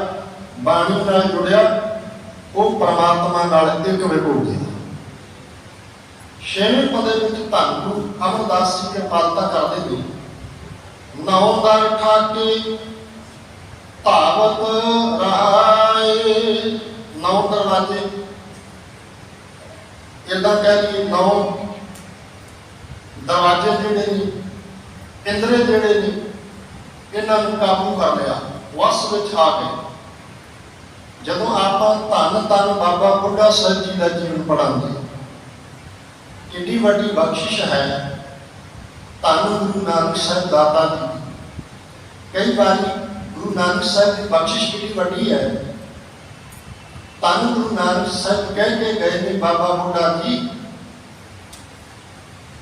ਬਾਣੀ ਨਾਲ ਜੁੜਿਆ, ਉਹ ਪਰਮਾਤਮਾ ਨਾਲ ਇੱਕ ਹੋ ਗਿਆ। ਛੇਵੇਂ ਪਦੇ ਵਿੱਚ ਧੰਨ ਗੁਰੂ ਅਮਰਦਾਸ ਜੀ ਕਿਰਪਾਲਤਾ ਕਰਦੇ ਨੇ, ਨੌ ਦਰ ਠਾਕੇ ਧਾਵਤ ਰਹਾਏ। ਨੌ ਦਰਵਾਜ਼ੇ, ਏਦਾਂ ਕਹਿ ਲਈਏ, ਨੌ ਦਰਵਾਜ਼ੇ ਜਿਹੜੇ ਨੇ, ਇੰਦਰੇ ਜਿਹੜੇ ਨੇ, ਇਹਨਾਂ ਨੂੰ ਕਾਬੂ ਕਰ ਲਿਆ, ਵਸ ਵਿੱਚ ਆ ਗਏ। ਜਦੋਂ ਆਪਾਂ ਧੰਨ ਧੰਨ ਬਾਬਾ ਬੁੱਢਾ ਸਾਹਿਬ ਜੀ ਦਾ ਜੀਵਨ ਪੜ੍ਹਾਂਗੇ, ਕਿੰਨੀ ਵੱਡੀ ਬਖਸ਼ਿਸ਼ ਹੈ ਧੰਨ ਗੁਰੂ ਨਾਨਕ ਸਾਹਿਬ ਦਾਤਾ ਜੀ ਦੀ। ਕਈ ਵਾਰੀ ਗੁਰੂ ਨਾਨਕ ਸਾਹਿਬ ਦੀ ਬਖਸ਼ਿਸ਼ ਕਿੰਨੀ ਵੱਡੀ ਹੈ। ਧੰਨ ਗੁਰੂ ਨਾਨਕ ਸਾਹਿਬ ਕਹਿ ਕੇ ਗਏ ਨੇ, ਬਾਬਾ ਬੁੱਢਾ ਜੀ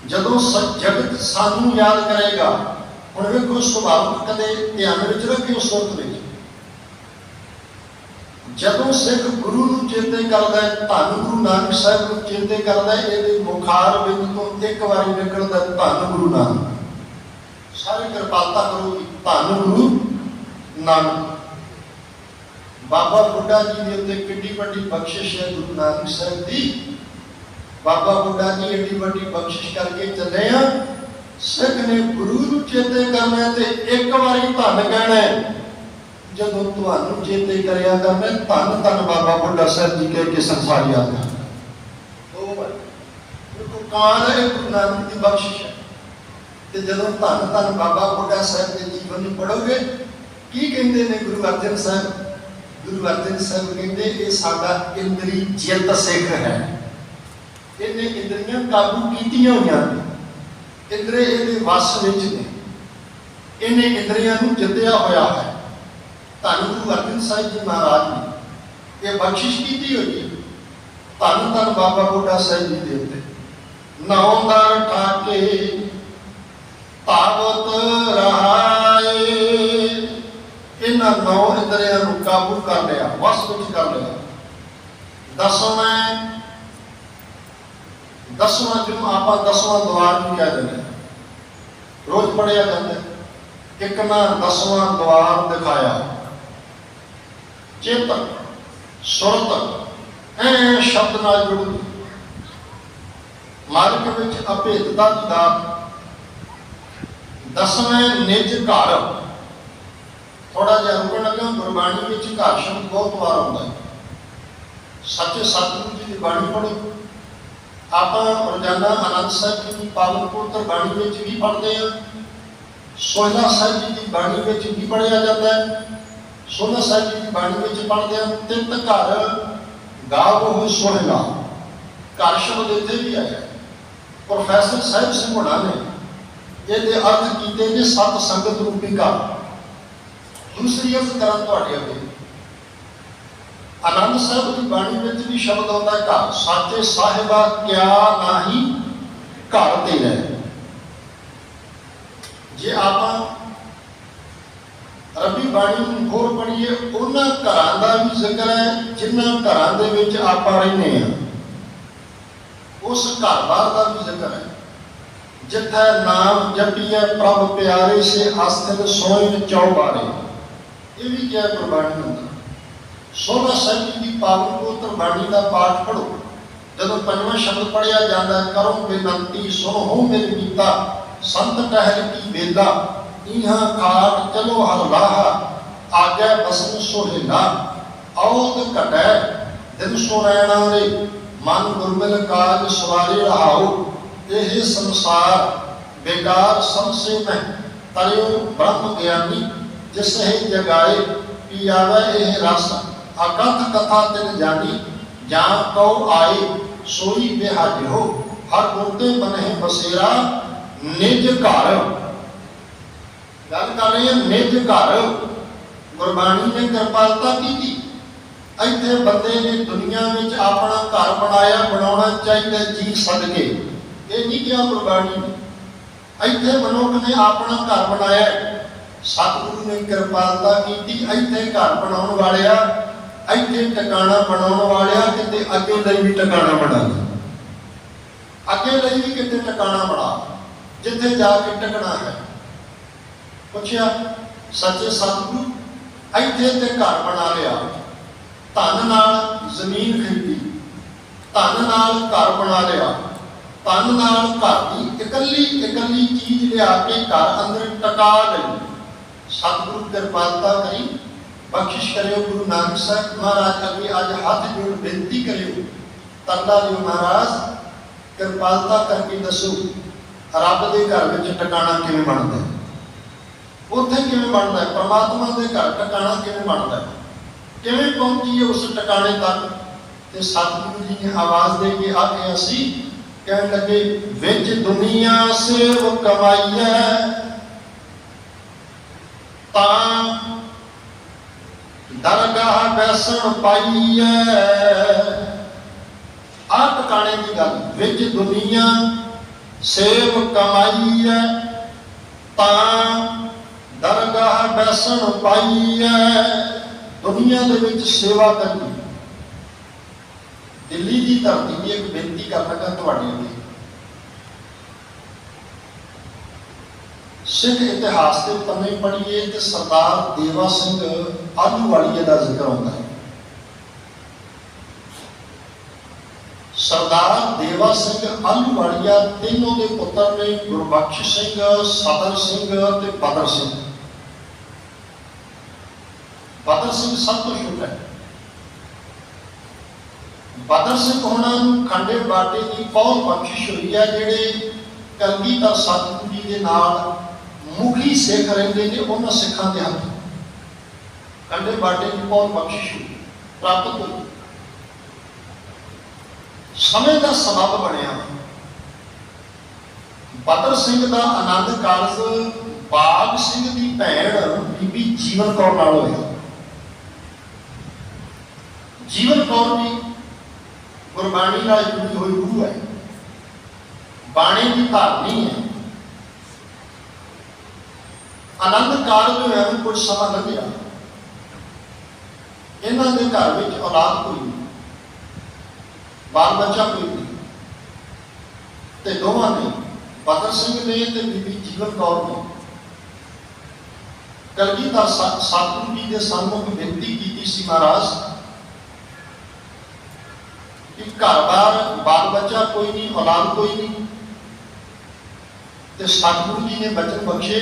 ਜਦੋਂ ਜਗਤ ਸਾਨੂੰ ਯਾਦ ਕਰੇਗਾ, ਹੁਣ ਵੇਖੋ ਸੁਭਾਵਿਕ ਕਦੇ ਧਿਆਨ ਵਿੱਚ ਰੱਖਿਓ ਸੁਰਤ ਵਿੱਚ, ਜਦੋਂ ਸਿੱਖ ਗੁਰੂ ਨੂੰ ਚੇਤੇ ਕਰਦਾ ਹੈ, ਧੰਨ ਗੁਰੂ ਨਾਨਕ ਸਾਹਿਬ ਨੂੰ ਚੇਤੇ ਕਰਦਾ ਹੈ, ਇਹਦੇ ਮੁਖਾਰ ਬਿੰਦ ਤੋਂ ਇੱਕ ਵਾਰੀ ਨਿਕਲਦਾ ਧੰਨ ਗੁਰੂ ਨਾਨਕ। ਸਾਰੇ ਕਿਰਪਾਲਤਾ ਕਰੋ, ਧੰਨ ਗੁਰੂ ਨਾਨਕ। ਬਾਬਾ ਬੁੱਢਾ ਜੀ ਦੇ ਉੱਤੇ ਕਿੰਨੀ ਵੱਡੀ ਬਖਸ਼ਿਸ਼ ਹੈ ਗੁਰੂ ਨਾਨਕ ਸਾਹਿਬ ਦੀ। ਬਾਬਾ ਬੁੱਢਾ ਜੀ ਏਡੀ ਵੱਡੀ ਬਖਸ਼ਿਸ਼ ਕਰਕੇ ਚੱਲੇ ਆ। ਸਿੱਖ ਨੇ ਗੁਰੂ ਨੂੰ ਚੇਤੇ ਕਰਨਾ ਤੇ ਇੱਕ ਵਾਰੀ ਧੰਨ ਕਹਿਣਾ। ਜਦੋਂ ਤੁਹਾਨੂੰ ਚੇਤੇ ਕਰਿਆ ਕਰਨਾ, ਧੰਨ ਧੰਨ ਬਾਬਾ ਬੁੱਢਾ ਸਾਹਿਬ ਜੀ ਕਹਿ ਕੇ ਸੰਸਾਰ ਯਾਦ ਕਰਨਾ। ਦੋ ਵਾਰ ਦੇਖੋ ਕਾਲ ਹੈ ਗੁਰੂ ਨਾਨਕ ਦੀ ਬਖਸ਼ਿਸ਼ ਹੈ। ਤੇ ਜਦੋਂ ਧੰਨ ਧੰਨ ਬਾਬਾ ਬੁੱਢਾ ਸਾਹਿਬ ਦੇ ਜੀਵਨ ਨੂੰ ਪੜ੍ਹੋਗੇ, ਕੀ ਕਹਿੰਦੇ ਨੇ ਗੁਰੂ ਅਰਜਨ ਸਾਹਿਬ? ਗੁਰੂ ਅਰਜਨ ਸਾਹਿਬ ਕਹਿੰਦੇ, ਇਹ ਸਾਡਾ ਇੰਦਰੀ ਜਿੱਤ ਸਿੱਖ ਹੈ। ਇਹਨੇ ਇੰਦਰੀਆਂ ਕਾਬੂ ਕੀਤੀਆਂ ਹੋਈਆਂ ਨੇ, ਇੰਦਰੇ ਇਹਦੇ ਵਸ ਵਿੱਚ ਨੇ, ਇਹਨੇ ਇੰਦਰੀਆਂ ਨੂੰ ਜਿੱਤਿਆ ਹੋਇਆ ਹੈ। ਧੰਨ ਗੁਰੂ ਅਰਜਨ ਸਾਹਿਬ ਜੀ ਮਹਾਰਾਜ ਨੇ ਇਹ ਬਖਸ਼ਿਸ਼ ਕੀਤੀ ਹੋਈ ਹੈ ਧੰਨ ਧੰਨ ਬਾਬਾ ਬੁੱਢਾ ਸਾਹਿਬ ਜੀ ਦੇ ਉੱਤੇ। ਨੌ ਦਰ ਠਾਕੇ ਤਾਵਤ ਰਹਾਏ, ਇਹਨਾਂ ਨੌ ਇੰਦਰੀਆਂ ਨੂੰ ਕਾਬੂ ਕਰ ਲਿਆ, ਵਸ ਵਿੱਚ ਕਰ ਲਿਆ। ਦਸਵਾਂ ਜਿਹਨੂੰ ਆਪਾਂ ਦਸਵਾਂ ਦੁਆਰ ਵੀ ਕਹਿ ਦਿੰਦੇ ਹਾਂ, ਰੋਜ਼ ਪੜ੍ਹਿਆ ਜਾਂਦਾ। ਇੱਕ ਨਾ ਦਸਵਾਂ ਦੁਆਰ ਦਿਖਾਇਆ, ਚੇਤਨ ਸੁਰਤ ਐ ਸ਼ਬਦ ਨਾਲ ਜੁੜੂ। ਮਾਰਗ ਵਿੱਚ ਅਭੇਦਤਾ ਦੀ ਦਾਤ। ਦਸਵੇਂ ਨਿਜ ਘਰ। ਥੋੜਾ ਜਿਹਾ ਰੁਕਣ ਲੱਗਾ, ਗੁਰਬਾਣੀ ਵਿੱਚ ਘਰ ਸ਼ਬਦ ਬਹੁਤ ਵਾਰ ਆਉਂਦਾ ਹੈ। ਸੱਚੇ ਸਤਿਗੁਰੂ ਜੀ ਦੀ ਬਾਣੀ ਪੜ੍ਹੋ। ਆਪਾਂ ਰੋਜ਼ਾਨਾ ਆਨੰਦ ਸਾਹਿਬ ਜੀ ਦੀ ਪਾਵਨ ਪਵਿੱਤਰ ਬਾਣੀ ਵਿੱਚ ਵੀ ਪੜ੍ਹਦੇ ਹਾਂ, ਸੋਹਿਲਾ ਸਾਹਿਬ ਜੀ ਦੀ ਬਾਣੀ ਵਿੱਚ ਵੀ ਪੜ੍ਹਿਆ ਜਾਂਦਾ ਹੈ। ਸੋਹਿਲਾ ਸਾਹਿਬ ਜੀ ਦੀ ਬਾਣੀ ਵਿੱਚ ਪੜ੍ਹਦੇ ਹਾਂ, ਤਿੰਨ ਘਰ ਗਾਵੋ ਸੋਹਿਲਾ। ਘਰ ਸ਼ਬਦ ਇੱਥੇ ਵੀ ਆਇਆ। ਪ੍ਰੋਫੈਸਰ ਸਾਹਿਬ ਸਿੰਘ ਹੋਣਾ ਨੇ ਇਹਦੇ ਅਰਥ ਕੀਤੇ ਨੇ ਸਤ ਸੰਗਤ ਰੂਪੀ ਘਰ। ਦੂਸਰੀ ਅਰਥ ਕਰਾਂ ਤੁਹਾਡੇ ਅੱਗੇ, ਆਨੰਦ ਸਾਹਿਬ ਦੀ ਬਾਣੀ ਵਿੱਚ ਵੀ ਸ਼ਬਦ ਆਉਂਦਾ ਹੈ ਘਰ। ਸਾਚੇ ਸਾਹਿਬਾ ਕਿਆ ਨਾਹੀ ਘਰ ਤੇਰਾ। ਜੇ ਆਪਾਂ ਰੱਬੀ ਬਾਣੀ ਨੂੰ ਹੋਰ ਪੜ੍ਹੀਏ, ਉਹਨਾਂ ਘਰਾਂ ਦਾ ਵੀ ਜ਼ਿਕਰ ਹੈ ਜਿਨ੍ਹਾਂ ਘਰਾਂ ਦੇ ਵਿੱਚ ਆਪਾਂ ਰਹਿੰਦੇ ਹਾਂ। ਉਸ ਘਰ-ਬਾਰ ਦਾ ਵੀ ਜ਼ਿਕਰ ਹੈ। ਜਿੱਥੇ ਨਾਮ ਜਪੀਏ ਪ੍ਰਭ ਪਿਆਰੇ ਸੇ ਅਸਥਿਤ ਸੋਇਨ ਚੌਬਾਰੇ। ਇਹ ਵੀ ਕਿਹਾ ਗੁਰਬਾਣੀ ਹੁੰਦਾ। 16 ਸਦੀ ਦੀ ਪਾਵਨ ਪਵਿੱਤਰ ਬਾਣੀ ਦਾ ਪਾਠ ਪੜ੍ਹੋ। ਜਦੋਂ ਪੰਜਵਾਂ ਸ਼ਬਦ ਪੜ੍ਹਿਆ ਜਾਂਦਾ, ਕਰੋ ਬੇਨੰਤੀ ਸੁਣੋ ਮੇਰੇ ਮੀਤਾ, ਸੰਤ ਟਹਿਲ ਕੀ ਵੇਲਾ, ਇਹਾਂ ਖਾਟ ਚਲੋ ਹਰ ਰਾਹ, ਆਗੈ ਬਸਨ ਸੋਹਿਲਾ, ਔਦ ਘਟੈ ਦਿਨ ਸੁਰੈਣਾ ਰੇ, ਮਨ ਗੁਰਮਿਲ ਕਾਜ ਸਵਾਰੇ ਰਹਾਓ, ਇਹ ਸੰਸਾਰ ਬੇਕਾਰ ਸੰਸੇ ਮੈਂ, ਤਰਿਓ ਬ੍ਰਹਮ ਗਿਆਨੀ, ਜਿਸ ਹੈ ਜਗਾਏ, ਪੀ ਆਵੈ ਇਹ ਰਸ, ਅਕਥ ਕਥਾ ਤਿਨ ਜਾਨੀ, ਜਾਂ ਕਉ ਆਏ ਸੋਈ ਬਿਹਾਜਿਓ, ਹਰ ਗੁਰ ਤੇ ਬਨਹਿ ਬਸੇਰਾ, ਨਿਜ ਘਰ। ਗੱਲ ਕਰ ਰਹੇ ਹਾਂ ਨਿਜ ਘਰ। ਗੁਰਬਾਣੀ ਨੇ ਕਿਰਪਾਲਤਾ ਕੀਤੀ। ਇੱਥੇ ਬੰਦੇ ਨੇ ਦੁਨੀਆ ਵਿੱਚ ਆਪਣਾ ਘਰ ਬਣਾਇਆ, ਬਣਾਉਣਾ ਚਾਹੀਦਾ ਜੀ ਸਦਕੇ, ਇਹ ਨਹੀਂ ਕਿਹਾ ਗੁਰਬਾਣੀ ਨੇ। ਇੱਥੇ ਮਨੁੱਖ ਨੇ ਆਪਣਾ ਘਰ ਬਣਾਇਆ, ਸਤਿਗੁਰੂ ਨੇ ਕਿਰਪਾਲਤਾ ਕੀਤੀ। ਇੱਥੇ ਘਰ ਬਣਾਉਣ ਵਾਲਿਆ, ਇੱਥੇ ਟਿਕਾਣਾ ਬਣਾਉਣ ਵਾਲਿਆ, ਕਿਤੇ ਅੱਗੇ ਲਈ ਵੀ ਟਿਕਾਣਾ ਬਣਾ ਲੈ, ਅੱਗੇ ਲਈ ਵੀ ਕਿਤੇ ਟਿਕਾਣਾ ਬਣਾ, ਜਿੱਥੇ ਜਾ ਕੇ ਟਿਕਣਾ ਹੈ। ਪੁੱਛਿਆ ਸੱਚੇ ਸਤਿਗੁਰੂ, ਇੱਥੇ ਤੇ ਘਰ ਬਣਾ ਲਿਆ, ਧਨ ਨਾਲ ਜ਼ਮੀਨ ਖਰੀਦੀ, ਧਨ ਨਾਲ ਘਰ ਬਣਾ ਲਿਆ, ਧਨ ਨਾਲ ਘਰ ਦੀ ਇਕੱਲੀ ਇਕੱਲੀ ਚੀਜ਼ ਲਿਆ ਕੇ ਘਰ ਅੰਦਰ ਟਿਕਾ ਲਈ। ਸਤਿਗੁਰੂ ਕਿਰਪਾਲਤਾ ਕਰੀ, ਬਖਸ਼ਿਸ਼ ਕਰਿਓ। ਗੁਰੂ ਨਾਨਕ ਸਾਹਿਬ ਮਹਾਰਾਜ ਅੱਗੇ ਅੱਜ ਹੱਥ ਜੋੜ ਬੇਨਤੀ ਕਰਿਓ, ਤਰਲਾ ਲਿਓ, ਮਹਾਰਾਜ ਕਿਰਪਾਲਤਾ ਕਰਕੇ ਦੱਸੋ ਰੱਬ ਦੇ ਘਰ ਵਿੱਚ ਟਿਕਾਣਾ ਕਿਵੇਂ ਬਣਦਾ ਹੈ, ਉੱਥੇ ਕਿਵੇਂ ਬਣਦਾ ਹੈ, ਪਰਮਾਤਮਾ ਦੇ ਘਰ ਟਿਕਾਣਾ ਕਿਵੇਂ ਬਣਦਾ ਹੈ, ਕਿਵੇਂ ਪਹੁੰਚੀਏ ਉਸ ਟਿਕਾਣੇ ਤੱਕ। ਤੇ ਸਤਿਗੁਰੂ ਜੀ ਨੇ ਆਵਾਜ਼ ਦੇ ਕੇ ਆਖਿਆ ਸੀ, ਕਹਿਣ ਲੱਗੇ, ਵਿੱਚ ਦੁਨੀਆ ਸੇਵ ਕਮਾਈਐ, ਤਾਂ ਦਰਗਾਹ ਬੈਸਣ ਪਾਈਐ। ਆ ਟਿਕਾਣੇ ਦੀ ਗੱਲ, ਵਿੱਚ ਦੁਨੀਆ ਸੇਵ ਕਮਾਈਐ, ਤਾਂ ਦਰਗਾਹ ਬੈਸਣ ਪਾਈਐ। ਦੁਨੀਆ ਦੇ ਵਿੱਚ ਸੇਵਾ ਕਰਨੀ। ਦਿੱਲੀ ਦੀ ਧਰਤੀ ਦੀ ਇੱਕ ਬੇਨਤੀ ਕਰ ਲੱਗਾ ਤੁਹਾਡੇ ਅੱਗੇ। ਸਿੱਖ ਇਤਿਹਾਸ ਦੇ ਪੰਨੇ ਪੜ੍ਹੀਏ ਤੇ ਸਰਦਾਰ ਦੇਵਾ ਸਿੰਘ ਆਹਲੂਵਾਲੀਆ ਦਾ ਜ਼ਿਕਰ ਆਉਂਦਾ ਹੈ। ਸਰਦਾਰ ਦੇਵਾ ਸਿੰਘ ਆਹਲੂਵਾਲੀਆ ਤਿੰਨੋਂ ਦੇ ਪੁੱਤਰ ਨੇ, ਗੁਰਬਖਸ਼ ਸਿੰਘ, ਸਦਰ ਸਿੰਘ ਤੇ ਬਦਰ ਸਿੰਘ। ਬਦਰ ਸਿੰਘ ਸਭ ਤੋਂ ਛੋਟਾ ਹੈ। ਬਦਰ ਸਿੰਘ ਹੋਣਾ ਨੂੰ ਖੰਡੇ ਬਾਟੇ ਦੀ ਬਹੁਤ ਬਖਸ਼ਿਸ਼ ਹੋਈ ਹੈ। ਜਿਹੜੇ ਕਲਗੀਧਰ ਸਤਿਗੁਰੂ ਜੀ ਦੇ ਨਾਲ ਮੁਖੀ ਸਿੱਖ ਰਹਿੰਦੇ ਨੇ, ਉਹਨਾਂ ਸਿੱਖਾਂ ਦੇ ਹੱਥ ਖੰਡੇ ਬਾਟੇ ਦੀ ਬਹੁਤ ਬਖਸ਼ਿਸ਼ ਹੋਈ, ਪ੍ਰਾਪਤ ਹੋਈ। ਸਮੇਂ ਦਾ ਸਬਬ ਬਣਿਆ। ਬਦਰ ਸਿੰਘ ਦਾ ਆਨੰਦ ਕਾਰਜ ਬਾਗ ਸਿੰਘ ਦੀ ਭੈਣ ਬੀਬੀ ਜੀਵਨ ਕੌਰ ਨਾਲ ਹੋਇਆ। ਜੀਵਨ ਕੌਰ ਵੀ ਗੁਰਬਾਣੀ ਨਾਲ ਜੁੜੀ ਹੋਈ ਰੂਹ ਹੈ, ਬਾਣੀ ਦੀ ਧਾਰਨੀ ਹੈ। ਆਨੰਦ ਕਾਰਜ ਹੋਇਆ ਨੂੰ ਕੁਝ ਸਮਾਂ ਲੱਗਿਆ। ਇਹਨਾਂ ਦੇ ਘਰ ਵਿੱਚ ਔਲਾਦ ਕੋਈ ਨਹੀਂ, ਬਾਲ ਬੱਚਾ ਕੋਈ ਨਹੀਂ। ਤੇ ਦੋਵਾਂ ਨੇ, ਬਦਰ ਸਿੰਘ ਨੇ ਤੇ ਬੀਬੀ ਜੀਵਨ ਕੌਰ ਨੇ, ਕਲਗੀਧਰ ਸਤਿਗੁਰੂ ਜੀ ਦੇ ਸਾਹਮਣੇ ਬੇਨਤੀ ਕੀਤੀ ਸੀ, ਮਹਾਰਾਜ ਕਿ ਘਰ-ਬਾਰ ਬਾਲ ਬੱਚਾ ਕੋਈ ਨਹੀਂ, ਔਲਾਦ ਕੋਈ ਨਹੀਂ। ਤੇ ਸਤਿਗੁਰੂ ਜੀ ਨੇ ਬਚਨ ਬਖਸ਼ੇ,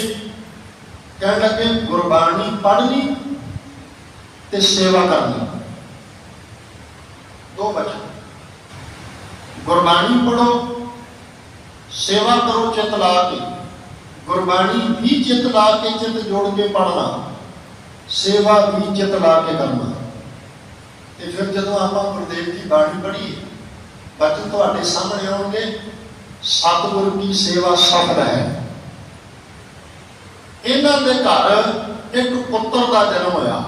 ਕਹਿਣ ਲੱਗੇ ਗੁਰਬਾਣੀ ਪੜ੍ਹਨੀ ਤੇ ਸੇਵਾ ਕਰਨੀ। ਦੋ ਬਚਨ, ਗੁਰਬਾਣੀ ਪੜ੍ਹੋ, ਸੇਵਾ ਕਰੋ ਚਿੱਤ ਲਾ ਕੇ। ਗੁਰਬਾਣੀ ਵੀ ਚਿੱਤ ਲਾ ਕੇ, ਚਿੱਤ ਜੋੜ ਕੇ ਪੜ੍ਹਨਾ, ਸੇਵਾ ਵੀ ਚਿੱਤ ਲਾ ਕੇ ਕਰਨਾ। ਤੇ ਫਿਰ ਜਦੋਂ ਆਪਾਂ ਗੁਰਦੇਵ ਦੀ ਬਾਣੀ ਪੜ੍ਹੀਏ, ਬਚਨ ਤੁਹਾਡੇ ਸਾਹਮਣੇ ਆਉਣਗੇ, ਸਤਿਗੁਰੂ ਦੀ ਸੇਵਾ ਸਫਲ ਹੈ। ਇਹਨਾਂ ਦੇ ਘਰ ਇੱਕ ਪੁੱਤਰ ਦਾ ਜਨਮ ਹੋਇਆ।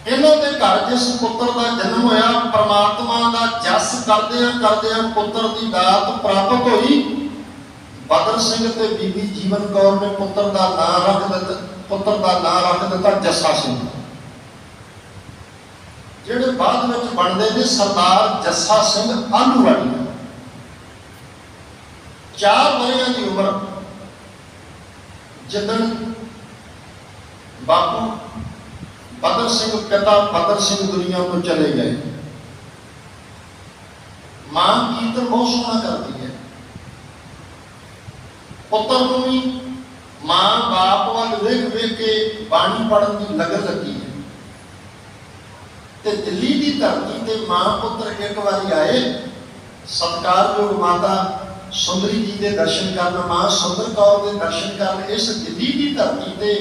ਇਹਨਾਂ ਦੇ ਘਰ ਜਿਸ ਪੁੱਤਰ ਦਾ ਜਨਮ ਹੋਇਆ, ਪਰਮਾਤਮਾ ਦਾ ਜਸ ਕਰਦਿਆਂ ਕਰਦਿਆਂ ਪੁੱਤਰ ਦੀ ਦਾਤ ਪ੍ਰਾਪਤ ਹੋਈ। ਬਦਰ ਸਿੰਘ ਤੇ ਬੀਬੀ ਜੀਵਨ ਕੌਰ ਨੇ ਪੁੱਤਰ ਦਾ ਨਾਂ ਰੱਖ ਦਿੱਤਾ ਜੱਸਾ ਸਿੰਘ, ਜਿਹੜੇ ਬਾਅਦ ਵਿੱਚ ਬਣਦੇ ਨੇ ਸਰਦਾਰ ਜੱਸਾ ਸਿੰਘ ਆਹਲੂਵਾਲੀਆ। 4 ਵਰ੍ਹਿਆਂ ਦੀ ਉਮਰ, ਜਿੱਦਣ बापू बदर सिंह पिता बदर सिंह दुनिया को चले गए। मां कीर्तन बहुत सोहना करती है, पुत्र को भी मां बाप वाल वेख वेख के बाणी पढ़न की लगन लगी है। ते दिल्ली की धरती ते मां पुत्र एक बारी आए, सत्कारयोग माता सुंदरी जी के दर्शन करन, मां सुंदर कौर के दर्शन करन इस दिल्ली की धरती ते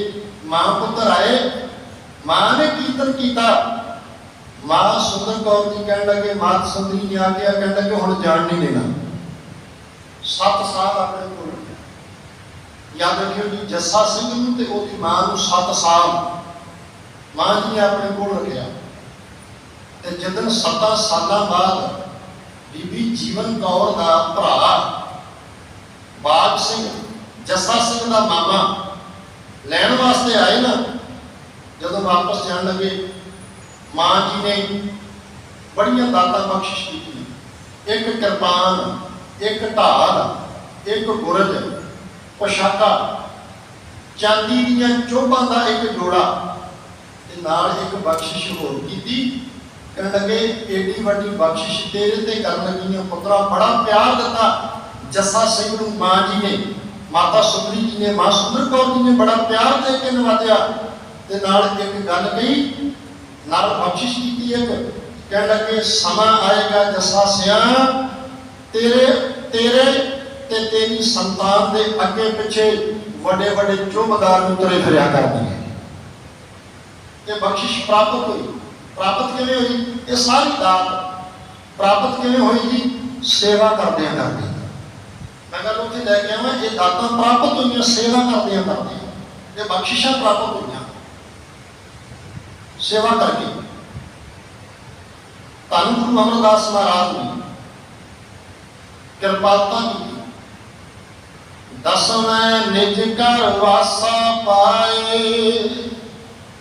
मां पुत्र आए। मां ने कीर्तन किया, मां सुंदर कौर जी कह लगे, मात सुंदरी ने आके कह लगे हुण जान नहीं देना। 7 साल अपने को याद रखियो जी, जस्सा सिंह नूं ते ओदी मां नूं 7 साल मां जी ने अपने को रखिया। ते जदन 7 साल बाद बीबी जीवन कौर दा भरा बाग सिंह जस्सा सिंह दा मामा लैण वास्ते आए ना, जदों वापस जान लगे मां जी ने बड़िया दाता बख्शिश की, एक किरपान, एक ढाल, एक गुरज, पोशाका, चांदी दीयां चोभां दा एक जोड़ा ते नाल एक बख्शिश होर कीती। कहण लगे एडी वड्डी बख्शिश तेरे ते करन लगी है पुत्रा, बड़ा प्यार दिता जस्सा सिंह नूं मां जी ने, माता सुंदरी जी ने, मां सुंदर कौर जी ने बड़ा प्यार दे के नवाजिया। ते नाल एक गल कही, नाल बख्शिश की एक, कह लगे समा आएगा जस्सा सिया तेरे तेरे ते तेरी संतान दे अगे पिछे बड़े बड़े चौबदार तुरे फिरया करदे। ये बख्शिश प्राप्त हुई। प्राप्त किवें हुई? ये सारी दात प्राप्त किवें हुई जी? सेवा करदियां करदे। मैं गल उत्थे लैके आवां, ये दातां प्राप्त हुई सेवा करदियां करदे, ये बख्शिशां प्राप्त हुई सेवा करके। धन गुरु अमरदास महाराज ने कृपालता की, दसवें निज घर वासा पाए,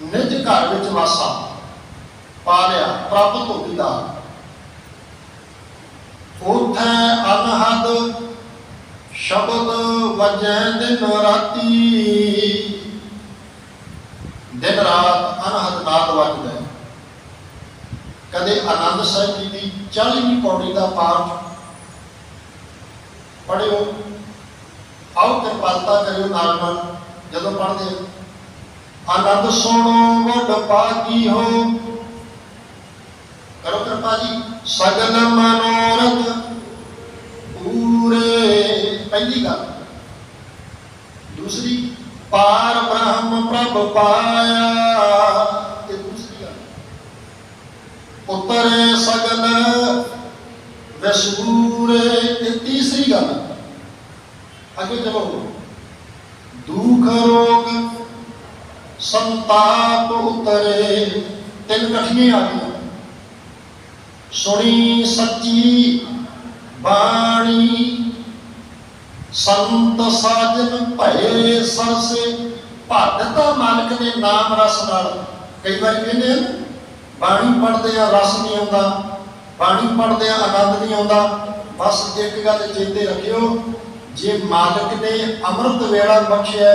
निज घर विच वासा पा लिया, प्राप्त हो गई दात। उठे अनहद शब्द वजै दिन राती, दिन रात अनहद नाद वजदा है। कदे आनंद साहिब जी की 40वीं पौड़ी का पाठ पढ़ियो, आओ कृपालता करियो नाल नाल जदों पढ़दे। आनंद सुनो वड पागी हो, करो कृपा जी। सगल मनोरथ पूरे, पहली गल। दूसरी, पार ब्रह्म प्रभ पाया, ये दूसरी गल। उतरे सगल वसूरे, ये तीसरी गल। आगे चलो, दुख रोग संताप उतरे, 3 कठिने आ गई। सुनी सच्ची बाणी संत साजन भये सरसे, भगता मालिक ने नाम रस नाल। कई बार कहते हैं बाणी पढ़दे आ रस नहीं आता, बाणी पढ़दे आ आनंद नहीं आता। बस एक गल चेते रखियो, जे मालिक ने अमृत वेला बख्शिया,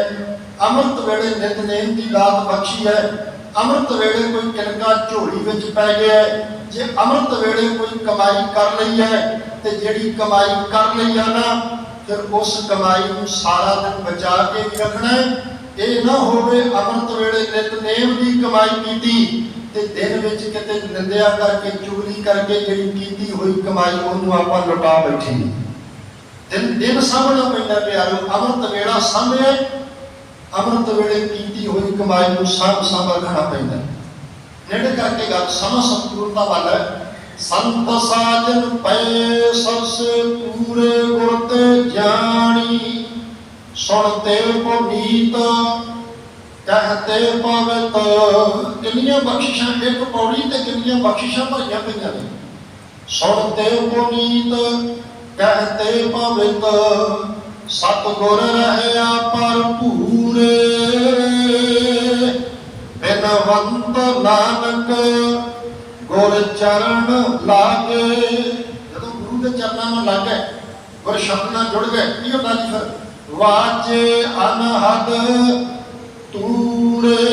अमृत वेले नितनेम की दात बख्शी है, अमृत वेले कोई किनका झोली विच पै गया है, जे अमृत वेले कोई कमाई कर लई है, ते जिहड़ी कमाई कर लई है ना, फिर उस कमाई को सारा दिन बचा के भी रखना है। ये ना होवे अमृत वेले नितनेम की कमाई कीती ते दिन विच किते निंदिया करके चुगली करके जिहड़ी कीती हुई कमाई ओनू आपां लुटा बैठी। दिन दिन सामना पैंदा प्यारो, अमृत वेला सामने, अमृत वेले कीती हुई कमाई को साम रखना पैंदा। नेड़े करके गल समा संपूर्णता वाल है। संत साजन पै सरसे पूरे गुरते ज्ञानी, सुनते पुनीत कहते पवित। कितनियां बख्शिशां एक पौड़ी ते कितनियां बख्शिशां भरियां पईयां ने। सुनते पुनीत कहते पवित, सतगुर रहया पर पूरे, बिनवंत नानक गुर चरण लागे। जदों गुरु के चरणों में लग गए, गुर शब्द नाल जुड़ गए, की होता जी फिर? वाजे अनहद तूरे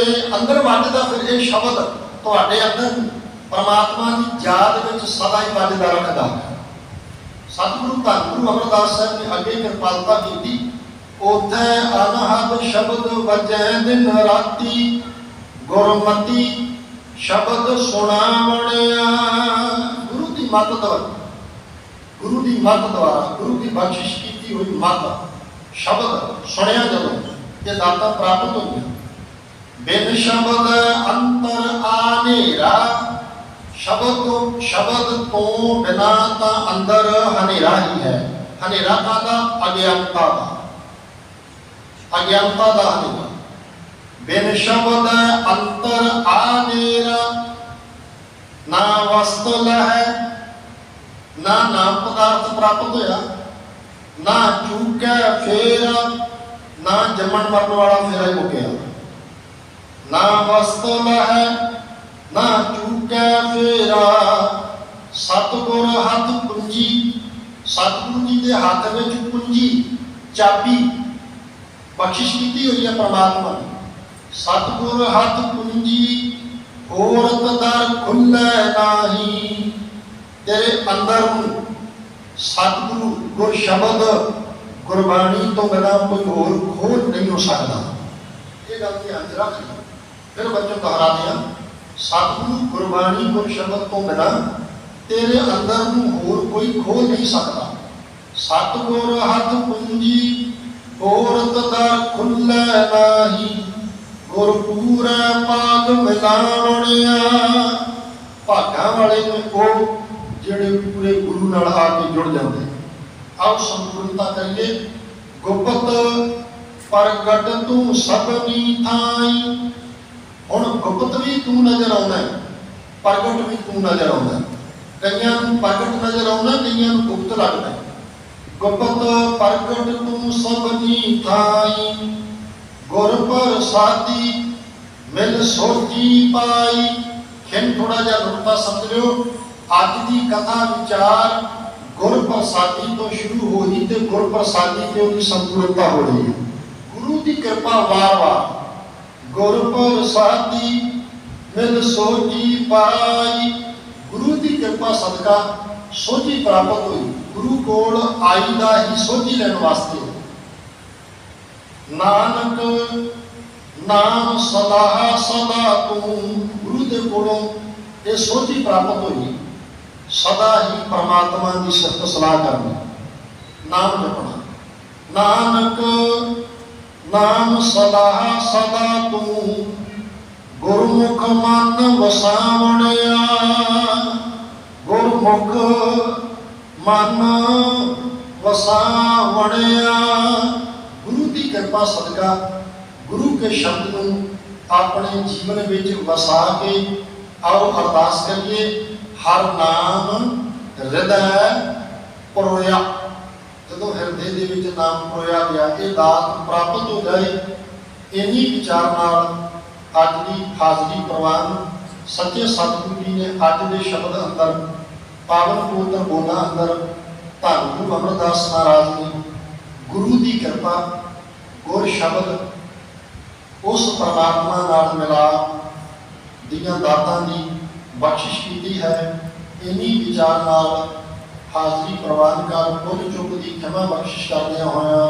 ਅੰਦਰ ਵੱਜਦਾ ਫਿਰ ਇਹ ਸ਼ਬਦ ਤੁਹਾਡੇ ਅੰਦਰ ਪਰਮਾਤਮਾ ਦੀ ਯਾਦ ਵਿੱਚ ਸਦਾ ਹੀ ਵੱਜਦਾ ਰੱਖਦਾ। ਸਤਿਗੁਰੂ ਧੰਨ ਗੁਰੂ ਅਮਰਦਾਸ ਸਾਹਿਬ ਨੇ ਅੱਗੇ ਕਿਰਪਾਲਤਾ ਕੀਤੀ, ਉਥੇ ਅਨਹਦ ਸ਼ਬਦ ਵਜੈ ਦਿਨ ਰਾਤੀ, ਗੁਰਮਤੀ ਸ਼ਬਦ ਸੁਣਾਵਣਿਆ। ਗੁਰੂ ਦੀ ਮੱਤ ਦੁਆਰਾ, ਗੁਰੂ ਦੀ ਮੱਤ ਦੁਆਰਾ, ਗੁਰੂ ਦੀ ਬਖਸ਼ਿਸ਼ ਕੀਤੀ ਹੋਈ ਮੱਤ ਸ਼ਬਦ ਸੁਣਿਆ ਜਦੋਂ ਇਹ ਦਾਤਾ ਪ੍ਰਾਪਤ ਹੋਈਆਂ। ਬਿਨ ਸ਼ਬਦ ਅੰਤਰ ਆਨੇਰਾ, ਸ਼ਬਦ ਤੋਂ ਬਿਨਾ ਤਾਂ ਅੰਦਰ ਹਨੇਰਾ ਹੀ ਹੈ। ਹਨੇਰਾ ਕਾਹਦਾ? ਅਗਿਆਨਤਾ ਦਾ, ਅਗਿਆਨਤਾ ਦਾ ਹਨੇਰਾ। ਬਿਨ ਸ਼ਬਦ ਅੰਤਰ ਆਨੇਰਾ, ਨਾ ਵਸਤੁ ਲਹੈ, ਨਾ ਨਾਮ ਪਦਾਰਥ ਪ੍ਰਾਪਤ ਹੋਇਆ, ਨਾ ਚੂਕੈ ਫੇਰਾ, ਨਾ ਜੰਮਣ ਮਰਨ ਵਾਲਾ ਫੇਰਾ ਹੀ ਮੁੱਕਿਆ। ਨਾ ਵਸਤੁ ਲਹੈ, ਨਾ ਚੂਕੈ ਫੇਰਾ, ਸਤਿਗੁਰ ਹੱਥ ਕੁੰਜੀ। ਸਤਿਗੁਰੂ ਜੀ ਦੇ ਹੱਥ ਵਿੱਚ ਕੁੰਜੀ, ਚਾਬੀ ਬਖਸ਼ਿਸ਼ ਕੀਤੀ ਹੋਈ ਹੈ ਪਰਮਾਤਮਾ ਨੇ। ਸਤਿਗੁਰ ਹੱਥ ਕੁੰਜੀ, ਹੋਰਤ ਦਰ ਖੁੱਲ੍ਹੈ ਨਾਹੀ। ਤੇਰੇ ਅੰਦਰ ਨੂੰ ਸਤਿਗੁਰੂ ਗੁਰ ਸ਼ਬਦ ਗੁਰਬਾਣੀ ਤੋਂ ਬਿਨਾਂ ਕੋਈ ਹੋਰ ਖੋਜ ਨਹੀਂ ਹੋ ਸਕਦਾ। ਇਹ ਗੱਲ ਧਿਆਨ ਚ ਰੱਖ ਲਓ। ਫਿਰ ਬੱਚੋਂ ਦੁਹਰਾਉਂਦੇ ਹਾਂ, ਸਤਿਗੁਰੂ ਗੁਰਬਾਣੀ ਗੁਰ ਸ਼ਬਦ ਤੋਂ ਬਿਨਾਂ ਤੇਰੇ ਅੰਦਰ ਨੂੰ ਹੋਰ ਕੋਈ ਖੋਲ ਨਹੀਂ ਸਕਦਾ। ਸਤਿਗੁਰ ਹੱਥ ਕੁੰਜੀ, ਹੋਰਤ ਦਰ ਖੁੱਲ੍ਹੈ ਨਾਹੀ। ਗੁਰਪੂਰੈ ਪਾਗ ਮਿਲਾਵਣਿਆ। ਭਾਗਾਂ ਵਾਲੇ ਨੇ ਉਹ ਜਿਹੜੇ ਪੂਰੇ ਗੁਰੂ ਨਾਲ ਆ ਕੇ ਜੁੜ ਜਾਂਦੇ। ਆਓ ਸੰਪੂਰਨਤਾ ਕਰੀਏ। ਗੁਪਤ ਪ੍ਰਗਟ ਤੂੰ ਸਭਨੀ ਥਾਈ। ਹੁਣ ਗੁਪਤ ਵੀ ਤੂੰ ਨਜ਼ਰ ਆਉਣਾ, ਪ੍ਰਗਟ ਵੀ ਤੂੰ ਨਜ਼ਰ ਆਉਣਾ। ਕਈਆਂ ਨੂੰ ਪ੍ਰਗਟ ਨਜ਼ਰ ਆਉਣਾ, ਕਈਆਂ ਨੂੰ ਗੁਪਤ ਲੱਗਦਾ। ਗੁਪਤ ਪ੍ਰਗਟ ਤੂੰ ਸਭਨੀ ਥਾਈ, ਗੁਰ ਪ੍ਰਸਾਦੀ ਮਿਲ ਸੋਝੀ ਪਾਈ। ਖਿੰਡ ਥੋੜਾ ਜਿਹਾ ਨੁਕਤਾ ਸਮਝ ਲਿਓ। ਅੱਜ ਦੀ ਕਥਾ ਵਿਚਾਰ ਗੁਰ ਪ੍ਰਸਾਦੀ ਤੋਂ ਸ਼ੁਰੂ ਹੋਈ ਤੇ ਗੁਰ ਪ੍ਰਸਾਦੀ ਤੇ ਉਹਦੀ ਸੰਪੂਰਨਤਾ ਹੋ ਰਹੀ ਹੈ। ਗੁਰੂ ਦੀ ਕਿਰਪਾ ਵਾਰ-ਵਾਰ। ਗੁਰ ਪ੍ਰਸਾਦੀ ਮਿਲ ਸੋਝੀ ਪਾਈ। ਗੁਰੂ ਦੀ ਕਿਰਪਾ ਸਦਕਾ ਸੋਝੀ ਪ੍ਰਾਪਤ ਹੋਈ। ਗੁਰੂ ਕੋਲ ਆਈ ਦਾ ਹੀ ਸੋਝੀ ਲੈਣ ਵਾਸਤੇ। ਨਾਨਕ ਨਾਮ ਸਲਾਹ ਸਦਾ ਤੂੰ। ਗੁਰੂ ਦੇ ਕੋਲੋਂ ਇਹ ਸੋਝੀ ਪ੍ਰਾਪਤ ਹੋਈ। ਸਦਾ ਹੀ ਪਰਮਾਤਮਾ ਦੀ ਸਿਫਤ ਸਲਾਹ ਕਰਨੀ, ਨਾਮ ਜਪਣਾ। ਨਾਨਕ ਨਾਮ ਸਲਾਹ ਸਦਾ ਤੂੰ, ਗੁਰਮੁਖ ਮਨ ਵਸਾਵਣਿਆ। ਗੁਰਮੁਖ ਮਨ ਵਸਾਵਣਿਆ। ਗੁਰੂ ਦੀ ਕਿਰਪਾ ਸਦਕਾ ਗੁਰੂ ਕੇ ਸ਼ਬਦ ਨੂੰ ਆਪਣੇ ਜੀਵਨ ਵਿੱਚ ਵਸਾ ਕੇ ਆਓ ਅਰਦਾਸ ਕਰੀਏ। ਹਰ ਨਾਮ ਹਿਰਦੈ ਪਰੋਇਆ। ਜਦੋਂ ਹਿਰਦੇ ਦੇ ਵਿੱਚ ਨਾਮ ਪਰੋਇਆ ਗਿਆ, ਇਹ ਦਾਤ ਪ੍ਰਾਪਤ ਹੋ ਜਾਏ। ਇੰਨੀ ਵਿਚਾਰ ਨਾਲ ਅੱਜ ਦੀ ਹਾਜ਼ਰੀ ਪ੍ਰਵਾਨ ਸੱਚੇ ਸਤਿਗੁਰੂ ਜੀ ਨੇ ਅੱਜ ਦੇ ਸ਼ਬਦ ਅੰਦਰ, ਪਾਵਨ ਪਵਿੱਤਰ ਬੋਲਾਂ ਅੰਦਰ ਧੰਨ ਗੁਰੂ ਅਮਰਦਾਸ ਮਹਾਰਾਜ ਨੇ ਗੁਰੂ ਦੀ ਕਿਰਪਾ, ਗੁਰ ਸ਼ਬਦ, ਉਸ ਪਰਮਾਤਮਾ ਨਾਲ ਮਿਲਾਪ ਦੀਆਂ ਦਾਤਾਂ ਦੀ ਬਖਸ਼ਿਸ਼ ਕੀਤੀ ਹੈ। ਇੰਨੀ ਵਿਚਾਰ ਨਾਲ ਹਾਜ਼ਰੀ ਪ੍ਰਵਾਨ ਕਰ ਖੁਦ ਚੁੱਕ ਦੀ ਖਿਮਾ ਬਖਸ਼ਿਸ਼ ਕਰਦਿਆਂ ਹੋਇਆਂ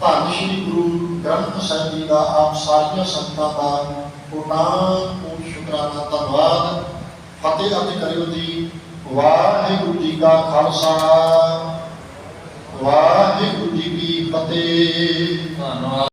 ਧੰਨ ਸ਼੍ਰੀ ਗੁਰੂ ਗ੍ਰੰਥ ਸਾਹਿਬ ਜੀ ਦਾ ਆਪ ਸਾਰੀਆਂ ਸੰਗਤਾਂ ਦਾ ਕੋਟਾਨ ਸ਼ੁਕਰਾਨਾ ਧੰਨਵਾਦ। ਫਤਿਹ ਅਤੇ ਕਰਿਓ ਜੀ। ਵਾਹਿਗੁਰੂ ਜੀ ਕਾ ਖਾਲਸਾ, ਵਾਹਿਗੁਰੂ ਜੀ ਕੀ ਫਤਿਹ। ਧੰਨਵਾਦ।